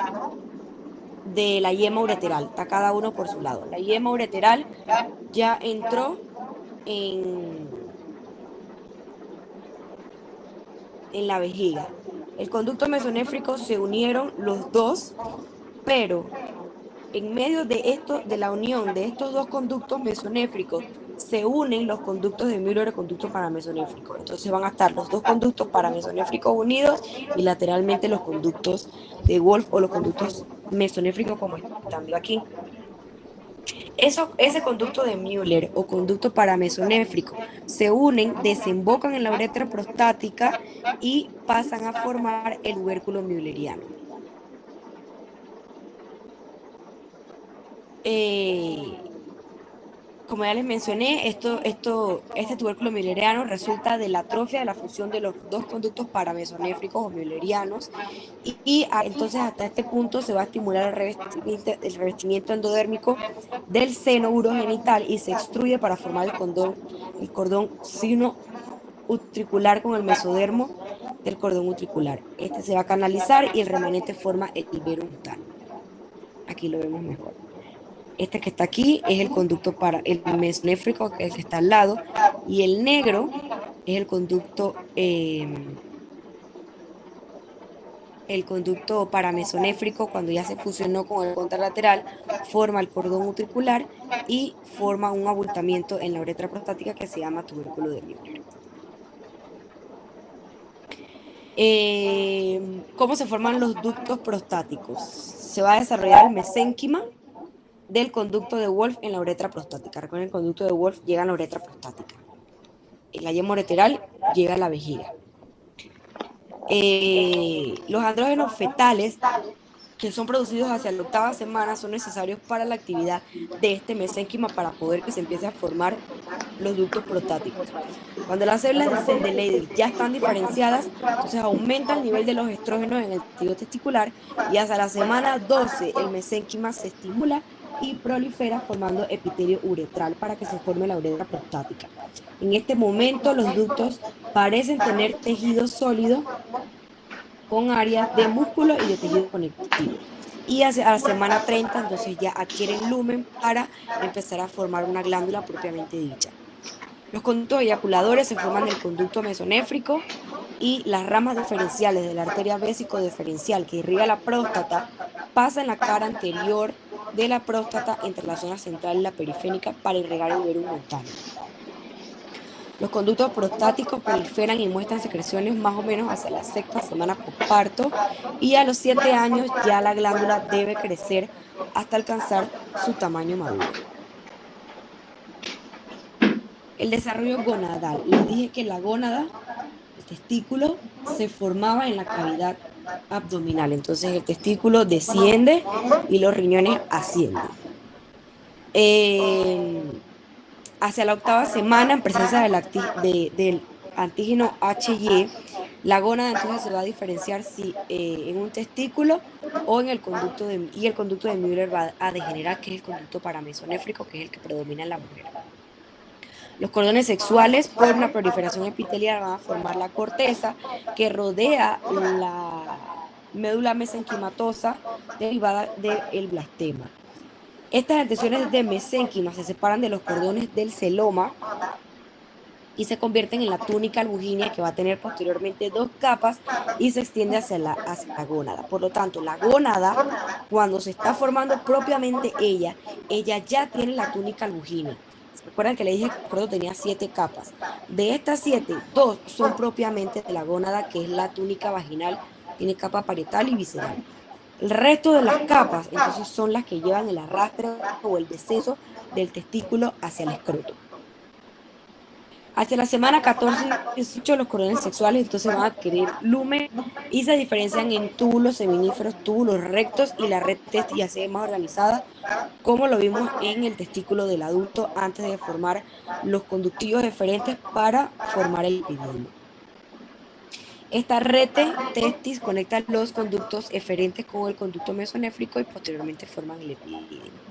de la yema ureteral, está cada uno por su lado. La yema ureteral ya entró en la vejiga. El conducto mesonéfrico se unieron los dos, pero en medio de la unión de estos dos conductos mesonéfricos se unen los conductos de Müller y conductos paramesonéfricos. Entonces van a estar los dos conductos paramesonéfricos unidos y lateralmente los conductos de Wolf o los conductos mesonéfricos, como están viendo aquí. Ese conducto de Müller o conducto paramesonéfrico se unen, desembocan en la uretra prostática y pasan a formar el ubérculo mülleriano. Como ya les mencioné, este tubérculo mülleriano resulta de la atrofia de la fusión de los dos conductos paramesonéfricos o müllerianos y entonces hasta este punto se va a estimular el revestimiento endodérmico del seno urogenital y se extruye para formar el cordón sino-utricular con el mesodermo del cordón utricular. Este se va a canalizar y el remanente forma el vero untano. Aquí lo vemos mejor. Este que está aquí es el conducto para el mesonéfrico, que es el que está al lado, y el negro es el conducto paramesonéfrico. Cuando ya se fusionó con el contralateral, forma el cordón utricular y forma un abultamiento en la uretra prostática que se llama tubérculo de Müller. ¿Cómo se forman los ductos prostáticos? Se va a desarrollar el mesénquima del conducto de Wolf en la uretra prostática. Recuerden, el conducto de Wolf llega a la uretra prostática. La yema ureteral llega a la vejiga. Los andrógenos fetales que son producidos hacia la 8ª semana son necesarios para la actividad de este mesénquima para poder que se empiece a formar los ductos prostáticos. Cuando las células de Leydig ya están diferenciadas, entonces aumenta el nivel de los estrógenos en el tejido testicular y hasta la semana 12 el mesénquima se estimula y prolifera formando epitelio uretral para que se forme la uretra prostática. En este momento los ductos parecen tener tejido sólido con áreas de músculo y de tejido conectivo. Y a la semana 30 entonces ya adquieren lumen para empezar a formar una glándula propiamente dicha. Los conductos eyaculadores se forman del conducto mesonéfrico y las ramas diferenciales de la arteria vésico-deferencial que irriga la próstata pasan en la cara anterior de la próstata entre la zona central y la periférica para irrigar el verum montano. Los conductos prostáticos proliferan y muestran secreciones más o menos hacia la 6ª semana postparto y a los 7 años ya la glándula debe crecer hasta alcanzar su tamaño maduro. El desarrollo gonadal. Les dije que la gónada, el testículo, se formaba en la cavidad abdominal. Entonces el testículo desciende y los riñones ascienden. Hacia la 8ª semana, en presencia del antígeno HY, la gónada entonces se va a diferenciar si en un testículo o en el conducto y el conducto de Müller va a degenerar, que es el conducto paramesonéfrico, que es el que predomina en la mujer. Los cordones sexuales, por una proliferación epitelial, van a formar la corteza que rodea la médula mesenquimatosa derivada del blastema. Estas extensiones de mesénquima se separan de los cordones del celoma y se convierten en la túnica albuginea, que va a tener posteriormente 2 capas y se extiende hacia la gónada. Por lo tanto, la gónada, cuando se está formando propiamente ella ya tiene la túnica albuginea. Recuerdan que le dije que el cordo tenía 7 capas. De estas 7, 2 son propiamente de la gónada, que es la túnica vaginal, tiene capa parietal y visceral. El resto de las capas, entonces, son las que llevan el arrastre o el descenso del testículo hacia el escroto. Hacia la semana 14 y 18 los cordones sexuales entonces van a adquirir lumen y se diferencian en túbulos seminíferos, túbulos rectos y la red testi ya se ve más organizada, como lo vimos en el testículo del adulto antes de formar los conductillos deferentes para formar el epidemio. Esta red testis conecta los conductos eferentes con el conducto mesonéfrico y posteriormente forman el epidemio.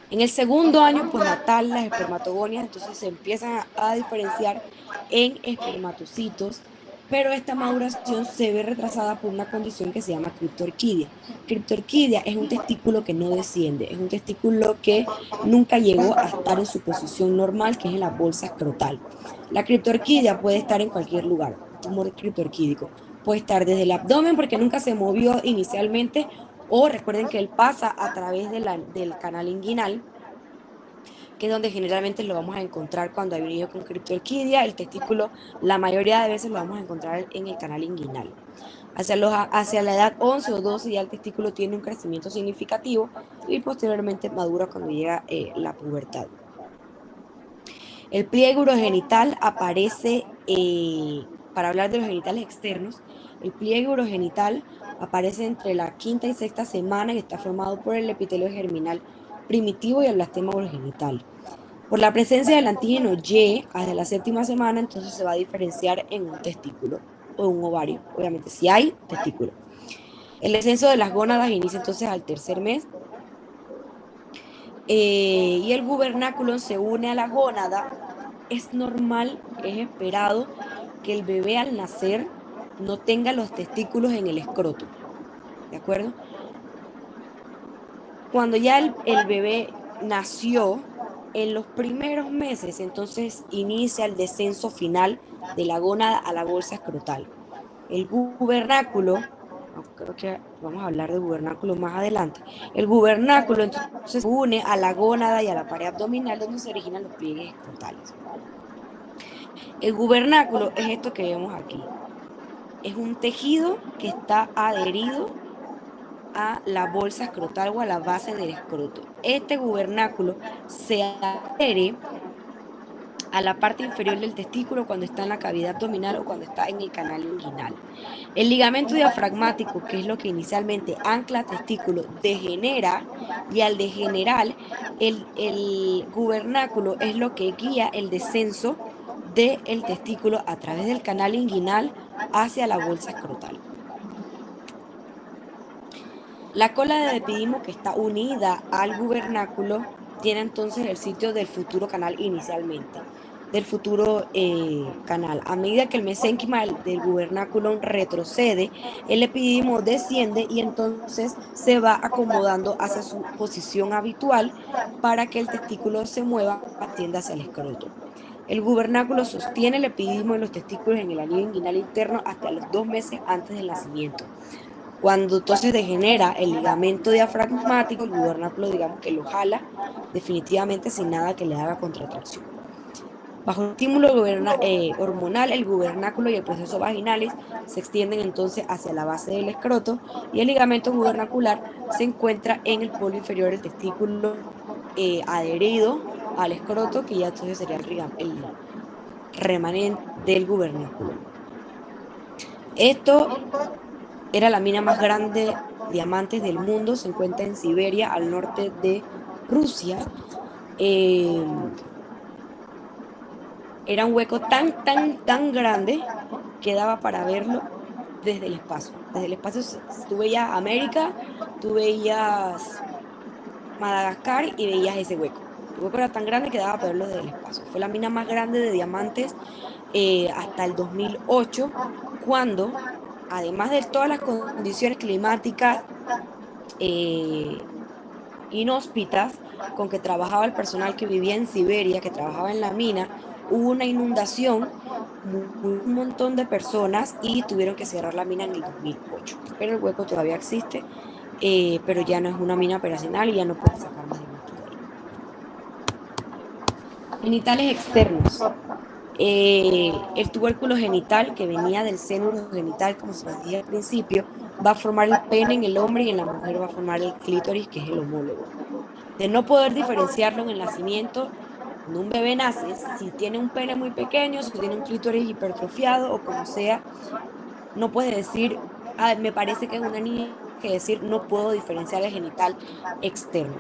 En el segundo año postnatal, las espermatogonias entonces se empiezan a diferenciar en espermatocitos, pero esta maduración se ve retrasada por una condición que se llama criptorquidia. Criptorquidia es un testículo que no desciende, es un testículo que nunca llegó a estar en su posición normal, que es en la bolsa escrotal. La criptorquidia puede estar en cualquier lugar, tumor criptorquídico. Puede estar desde el abdomen porque nunca se movió inicialmente, o recuerden que él pasa a través del canal inguinal, que es donde generalmente lo vamos a encontrar cuando hay un niño con criptorquidia. El testículo, la mayoría de veces lo vamos a encontrar en el canal inguinal. Hacia la edad 11 o 12 ya el testículo tiene un crecimiento significativo y posteriormente madura cuando llega la pubertad. El pliegue urogenital aparece, para hablar de los genitales externos, el pliegue urogenital aparece entre la 5ª y 6ª semana y está formado por el epitelio germinal primitivo y el blastema urogenital. Por la presencia del antígeno Y hasta la 7ª semana, entonces se va a diferenciar en un testículo o un ovario, obviamente, si hay testículo. El descenso de las gónadas inicia entonces al 3er mes. Y el gubernáculo se une a la gónada. Es normal, es esperado que el bebé al nacer no tenga los testículos en el escroto, ¿de acuerdo? Cuando ya el bebé nació, en los primeros meses, entonces inicia el descenso final de la gónada a la bolsa escrotal. El gubernáculo, creo que vamos a hablar de gubernáculo más adelante, el gubernáculo entonces se une a la gónada y a la pared abdominal donde se originan los pliegues escrotales. El gubernáculo es esto que vemos aquí. Es un tejido que está adherido a la bolsa escrotal o a la base del escroto. Este gubernáculo se adhiere a la parte inferior del testículo cuando está en la cavidad abdominal o cuando está en el canal inguinal. El ligamento diafragmático, que es lo que inicialmente ancla testículo, degenera, y al degenerar, el gubernáculo es lo que guía el descenso del testículo a través del canal inguinal hacia la bolsa escrotal. La cola de epidimo, que está unida al gubernáculo, tiene entonces el sitio del futuro canal inicialmente, del futuro canal. A medida que el mesénquima del gubernáculo retrocede, el epidimo desciende y entonces se va acomodando hacia su posición habitual para que el testículo se mueva, atienda hacia el escroto. El gubernáculo sostiene el epidimo en los testículos en el anillo inguinal interno hasta los 2 meses antes del nacimiento. Cuando entonces degenera el ligamento diafragmático, el gubernáculo, digamos que lo jala definitivamente sin nada que le haga contracción. Bajo el estímulo hormonal, el gubernáculo y el proceso vaginales se extienden entonces hacia la base del escroto y el ligamento gubernacular se encuentra en el polo inferior del testículo adherido al escroto, que ya entonces sería el remanente del gubernáculo. Esto era la mina más grande de diamantes del mundo, se encuentra en Siberia, al norte de Rusia. Era un hueco tan grande que daba para verlo desde el espacio. Desde el espacio tú veías América, tú veías Madagascar y veías ese hueco. El hueco era tan grande que daba para verlo desde el espacio. Fue la mina más grande de diamantes hasta el 2008, cuando, además de todas las condiciones climáticas inhóspitas con que trabajaba el personal que vivía en Siberia, que trabajaba en la mina, hubo una inundación, un montón de personas, y tuvieron que cerrar la mina en el 2008. Pero el hueco todavía existe, pero ya no es una mina operacional y ya no pueden sacar más diamantes de ahí. Genitales externos. El tubérculo genital, que venía del seno urogenital, como se les dije al principio, va a formar el pene en el hombre, y en la mujer va a formar el clítoris, que es el homólogo. De no poder diferenciarlo en el nacimiento, cuando un bebé nace, si tiene un pene muy pequeño, si tiene un clítoris hipertrofiado o como sea, no puede decir, me parece que es una niña, que decir, no puedo diferenciar el genital externo.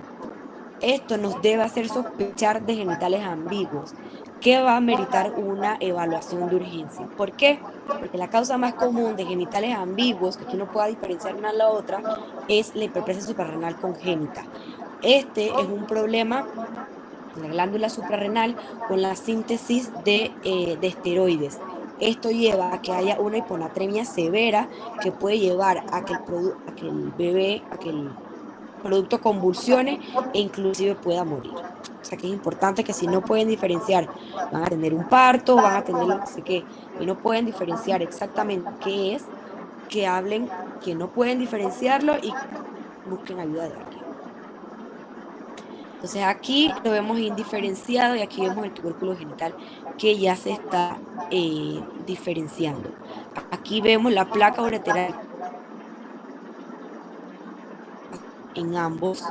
Esto nos debe hacer sospechar de genitales ambiguos, que va a meritar una evaluación de urgencia. ¿Por qué? Porque la causa más común de genitales ambiguos, que tú no puedas diferenciar una a la otra, es la hiperplasia suprarrenal congénita. Este es un problema de la glándula suprarrenal con la síntesis de esteroides. Esto lleva a que haya una hiponatremia severa que puede llevar a que el producto convulsione e inclusive pueda morir. O sea que es importante que si no pueden diferenciar, van a tener un parto, van a tener no sé qué, y no pueden diferenciar exactamente qué es, que hablen que no pueden diferenciarlo y busquen ayuda de alguien. Entonces aquí lo vemos indiferenciado y aquí vemos el tubérculo genital que ya se está diferenciando. Aquí vemos la placa ureteral en ambos,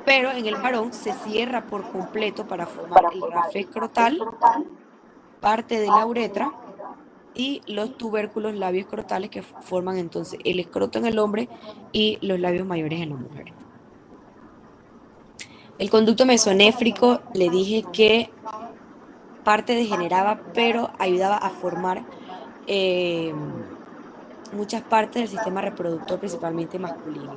pero en el varón se cierra por completo para formar el rafe escrotal, parte de la uretra y los tubérculos labioescrotales, que forman entonces el escroto en el hombre y los labios mayores en la mujer. El conducto mesonéfrico, le dije que parte degeneraba, pero ayudaba a formar muchas partes del sistema reproductor, principalmente masculino.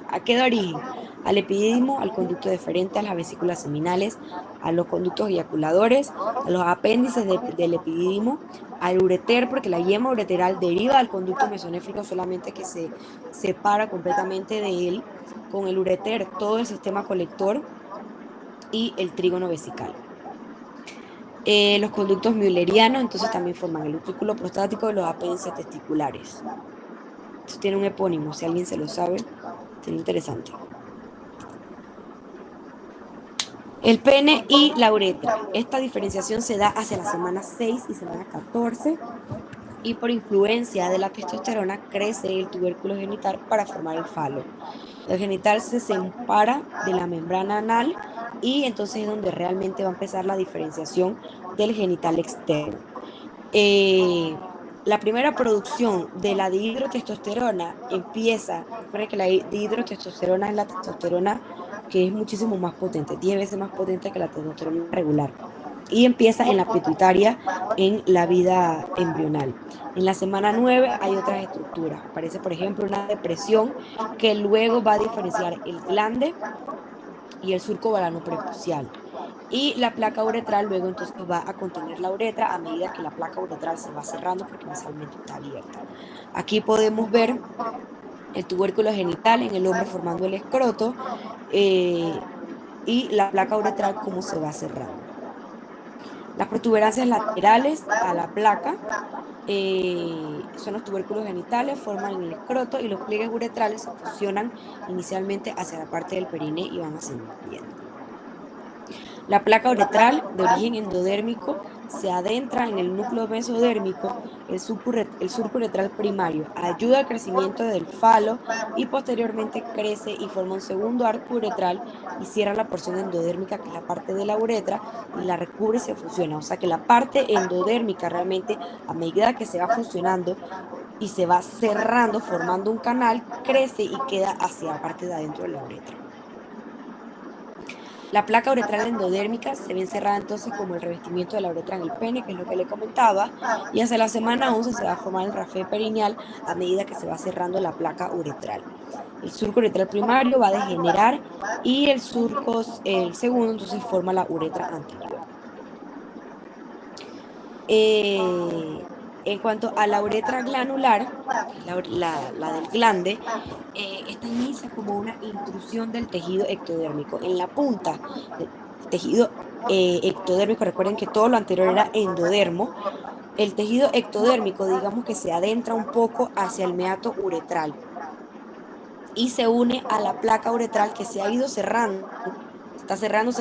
¿A qué da origen? Al epidídimo, al conducto deferente, a las vesículas seminales, a los conductos eyaculadores, a los apéndices del epidídimo, al ureter, porque la yema ureteral deriva del conducto mesonéfrico, solamente que se separa completamente de él, con el ureter todo el sistema colector y el trígono vesical. Los conductos müllerianos entonces también forman el utrículo prostático y los apéndices testiculares. Esto tiene un epónimo, si alguien se lo sabe, sería interesante. El pene y la uretra. Esta diferenciación se da hacia la semana 6 y semana 14 y por influencia de la testosterona crece el tubérculo genital para formar el falo. El genital se separa de la membrana anal y entonces es donde realmente va a empezar la diferenciación del genital externo. La primera producción de la dihidrotestosterona empieza, recuerden que la dihidrotestosterona es la testosterona que es muchísimo más potente, 10 veces más potente que la testosterona regular, y empieza en la pituitaria en la vida embrional. En la semana 9 hay otras estructuras, aparece por ejemplo una depresión que luego va a diferenciar el glande y el surco balano prepucial. Y la placa uretral luego entonces va a contener la uretra a medida que la placa uretral se va cerrando porque inicialmente está abierta. Aquí podemos ver el tubérculo genital en el hombre formando el escroto y la placa uretral cómo se va cerrando. Las protuberancias laterales a la placa son los tubérculos genitales, forman el escroto y los pliegues uretrales se fusionan inicialmente hacia la parte del perine y van ascendiendo. La placa uretral, de origen endodérmico, se adentra en el núcleo mesodérmico, el surco uretral primario, ayuda al crecimiento del falo y posteriormente crece y forma un segundo arco uretral y cierra la porción endodérmica, que es la parte de la uretra, y la recubre y se fusiona. O sea que la parte endodérmica realmente, a medida que se va fusionando y se va cerrando, formando un canal, crece y queda hacia la parte de adentro de la uretra. La placa uretral endodérmica se ve encerrada entonces como el revestimiento de la uretra en el pene, que es lo que le comentaba, y hacia la semana 11 se va a formar el rafé perineal a medida que se va cerrando la placa uretral. El surco uretral primario va a degenerar y el segundo entonces forma la uretra anterior. En cuanto a la uretra glanular, la del glande, esta inicia como una intrusión del tejido ectodérmico. En la punta del tejido ectodérmico, recuerden que todo lo anterior era endodermo, el tejido ectodérmico, digamos que se adentra un poco hacia el meato uretral y se une a la placa uretral que se ha ido cerrando. Está cerrando,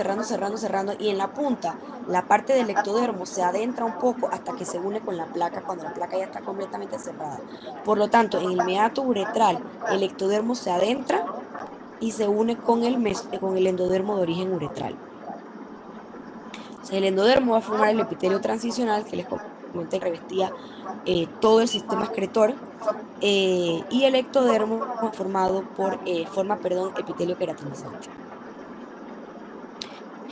y en la punta, la parte del ectodermo se adentra un poco hasta que se une con la placa, cuando la placa ya está completamente cerrada. Por lo tanto, en el meato uretral, el ectodermo se adentra y se une con el endodermo de origen uretral. O sea, el endodermo va a formar el epitelio transicional, que les comenté que revestía todo el sistema excretor, y el ectodermo forma epitelio queratinizante.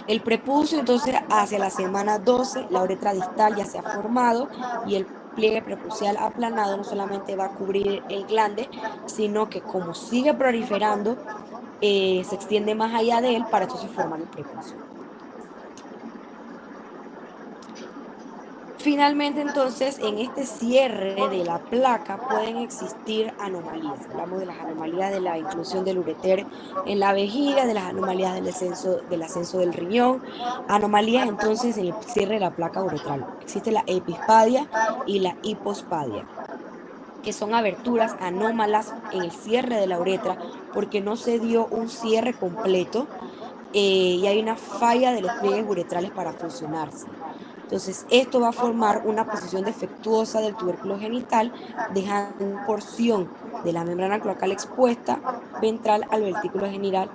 El prepucio, entonces, hacia la semana 12, la uretra distal ya se ha formado y el pliegue prepucial aplanado no solamente va a cubrir el glande, sino que como sigue proliferando, se extiende más allá de él para entonces formar el prepucio. Finalmente, entonces, en este cierre de la placa pueden existir anomalías. Hablamos de las anomalías de la inclusión del ureter en la vejiga, de las anomalías del ascenso del riñón, anomalías entonces en el cierre de la placa uretral. Existe la epispadia y la hipospadia, que son aberturas anómalas en el cierre de la uretra porque no se dio un cierre completo y hay una falla de los pliegues uretrales para fusionarse. Entonces, esto va a formar una posición defectuosa del tubérculo genital, dejando una porción de la membrana cloacal expuesta ventral al vertículo genital,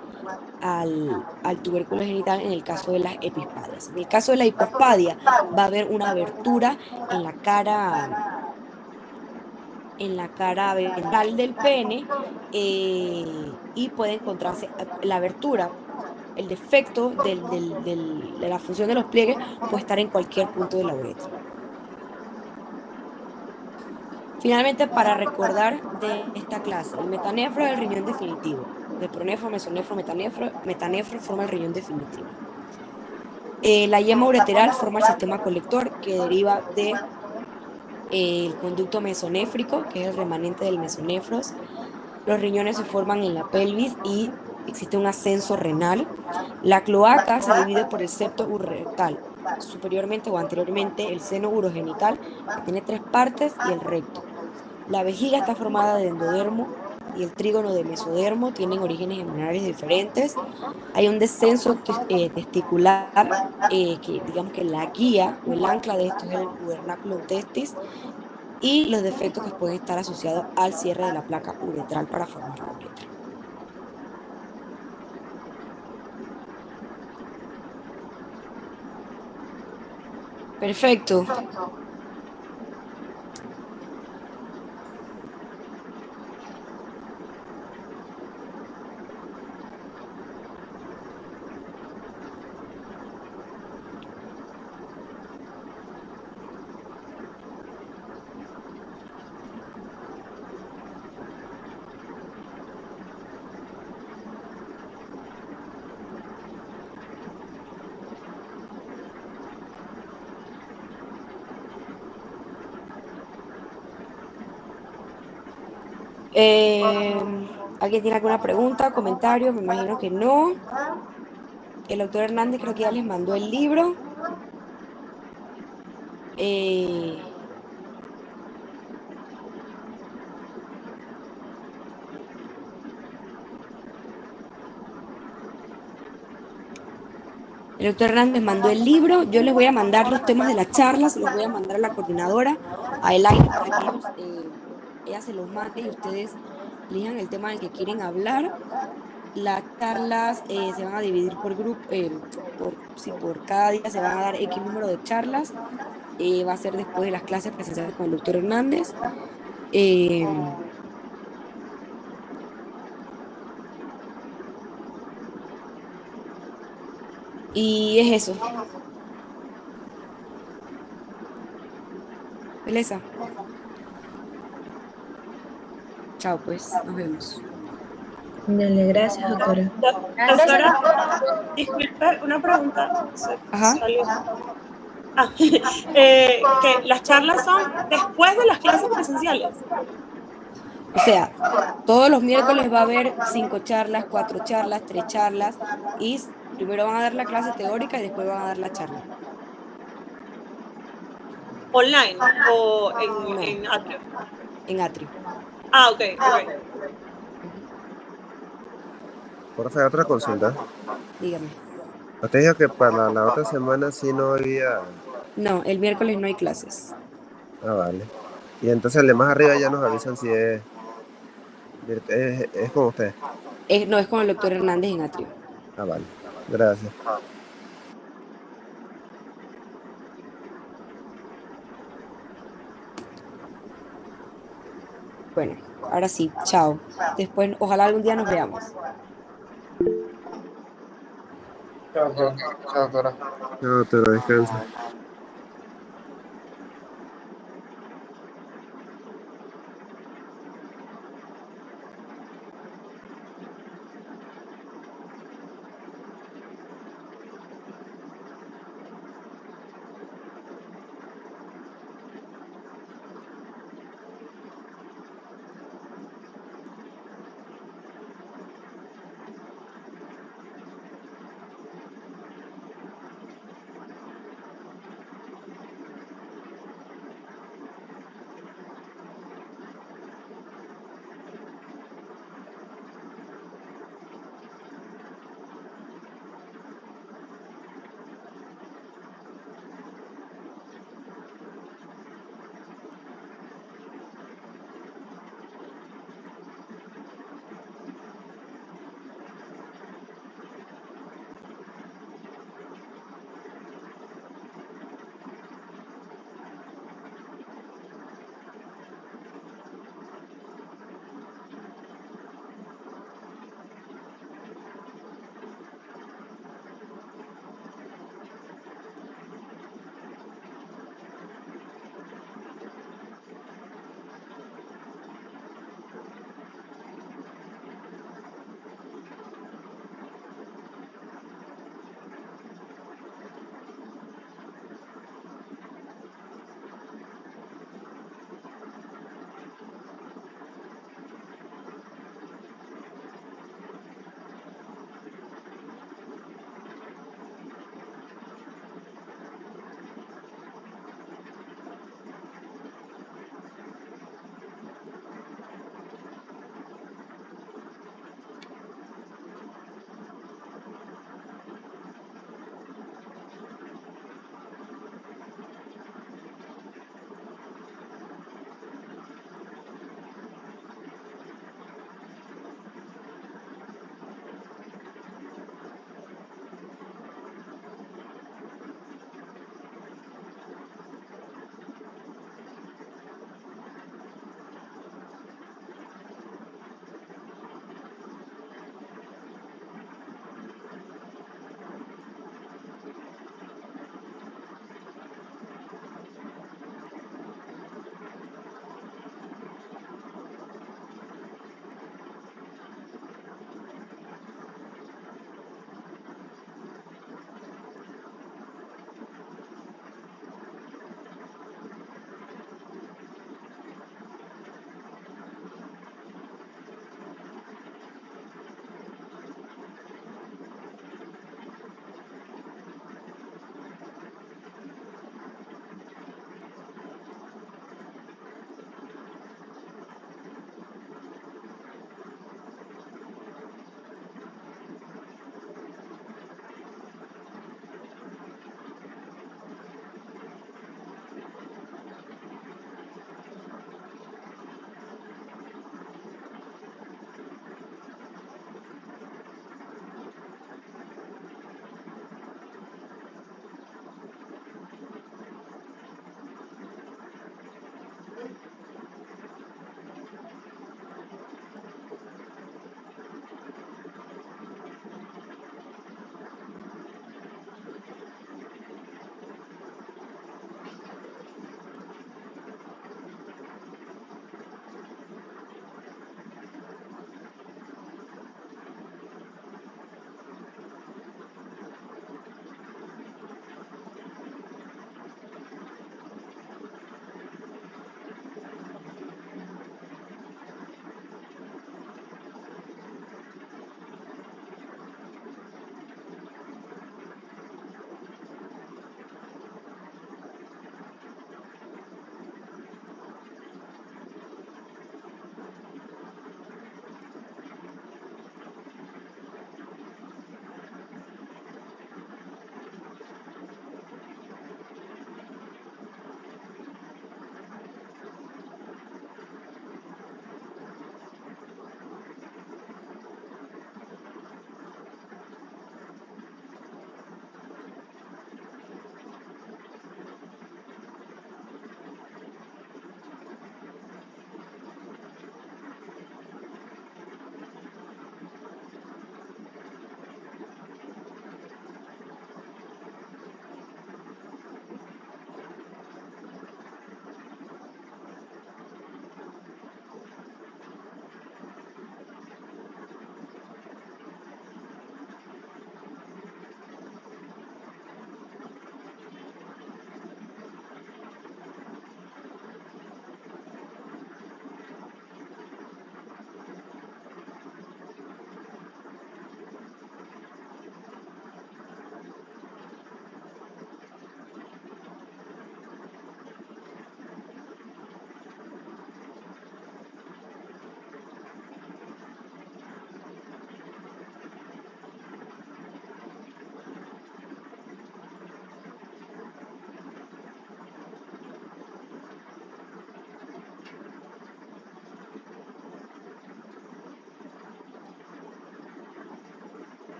al tubérculo genital en el caso de las epispadias. En el caso de la hipospadia, va a haber una abertura en la cara ventral del pene y puede encontrarse la abertura. El defecto de la función de los pliegues puede estar en cualquier punto de la uretra. Finalmente, para recordar de esta clase, el metanefro es el riñón definitivo. El pronefro, mesonefro, metanefro forma el riñón definitivo. La yema ureteral forma el sistema colector que deriva de el conducto mesonéfrico, que es el remanente del mesonefros. Los riñones se forman en la pelvis y existe un ascenso renal. La cloaca se divide por el septo uretal, superiormente o anteriormente el seno urogenital, que tiene 3 partes, y el recto. La vejiga está formada de endodermo y el trígono de mesodermo, tienen orígenes embrionarios diferentes. Hay un descenso testicular, que digamos que la guía o el ancla de esto es el gubernáculo testis, y los defectos que pueden estar asociados al cierre de la placa uretral para formar la uretra. Perfecto. ¿Alguien tiene alguna pregunta, comentario? Me imagino que no. El doctor Hernández creo que ya les mandó el libro. El doctor Hernández mandó el libro. Yo les voy a mandar los temas de las charlas, los voy a mandar a la coordinadora, a Elaine, para que ella se los mande y ustedes elijan el tema del que quieren hablar. Las charlas se van a dividir por grupo, por cada día se van a dar X número de charlas. Va a ser después de las clases presenciales con el doctor Hernández. Y es eso. Beleza. Chao, pues. Nos vemos. Dale, gracias, doctora. Doctora, disculpe, una pregunta. Ajá. Que las charlas son después de las clases presenciales. O sea, todos los miércoles va a haber 5 charlas, 4 charlas, 3 charlas, y primero van a dar la clase teórica y después van a dar la charla. ¿Online o No. en Atrio? En Atrio. Ah, ok. Por favor, otra consulta. Dígame. Usted dijo que para la otra semana sí no había... No, el miércoles no hay clases. Ah, vale. Y entonces el de más arriba ya nos avisan si es con usted. No, es con el doctor Hernández en Atrio. Ah, vale. Gracias. Bueno, ahora sí, chao. Después, ojalá algún día nos veamos. Chao, doctora. No, te lo descansa.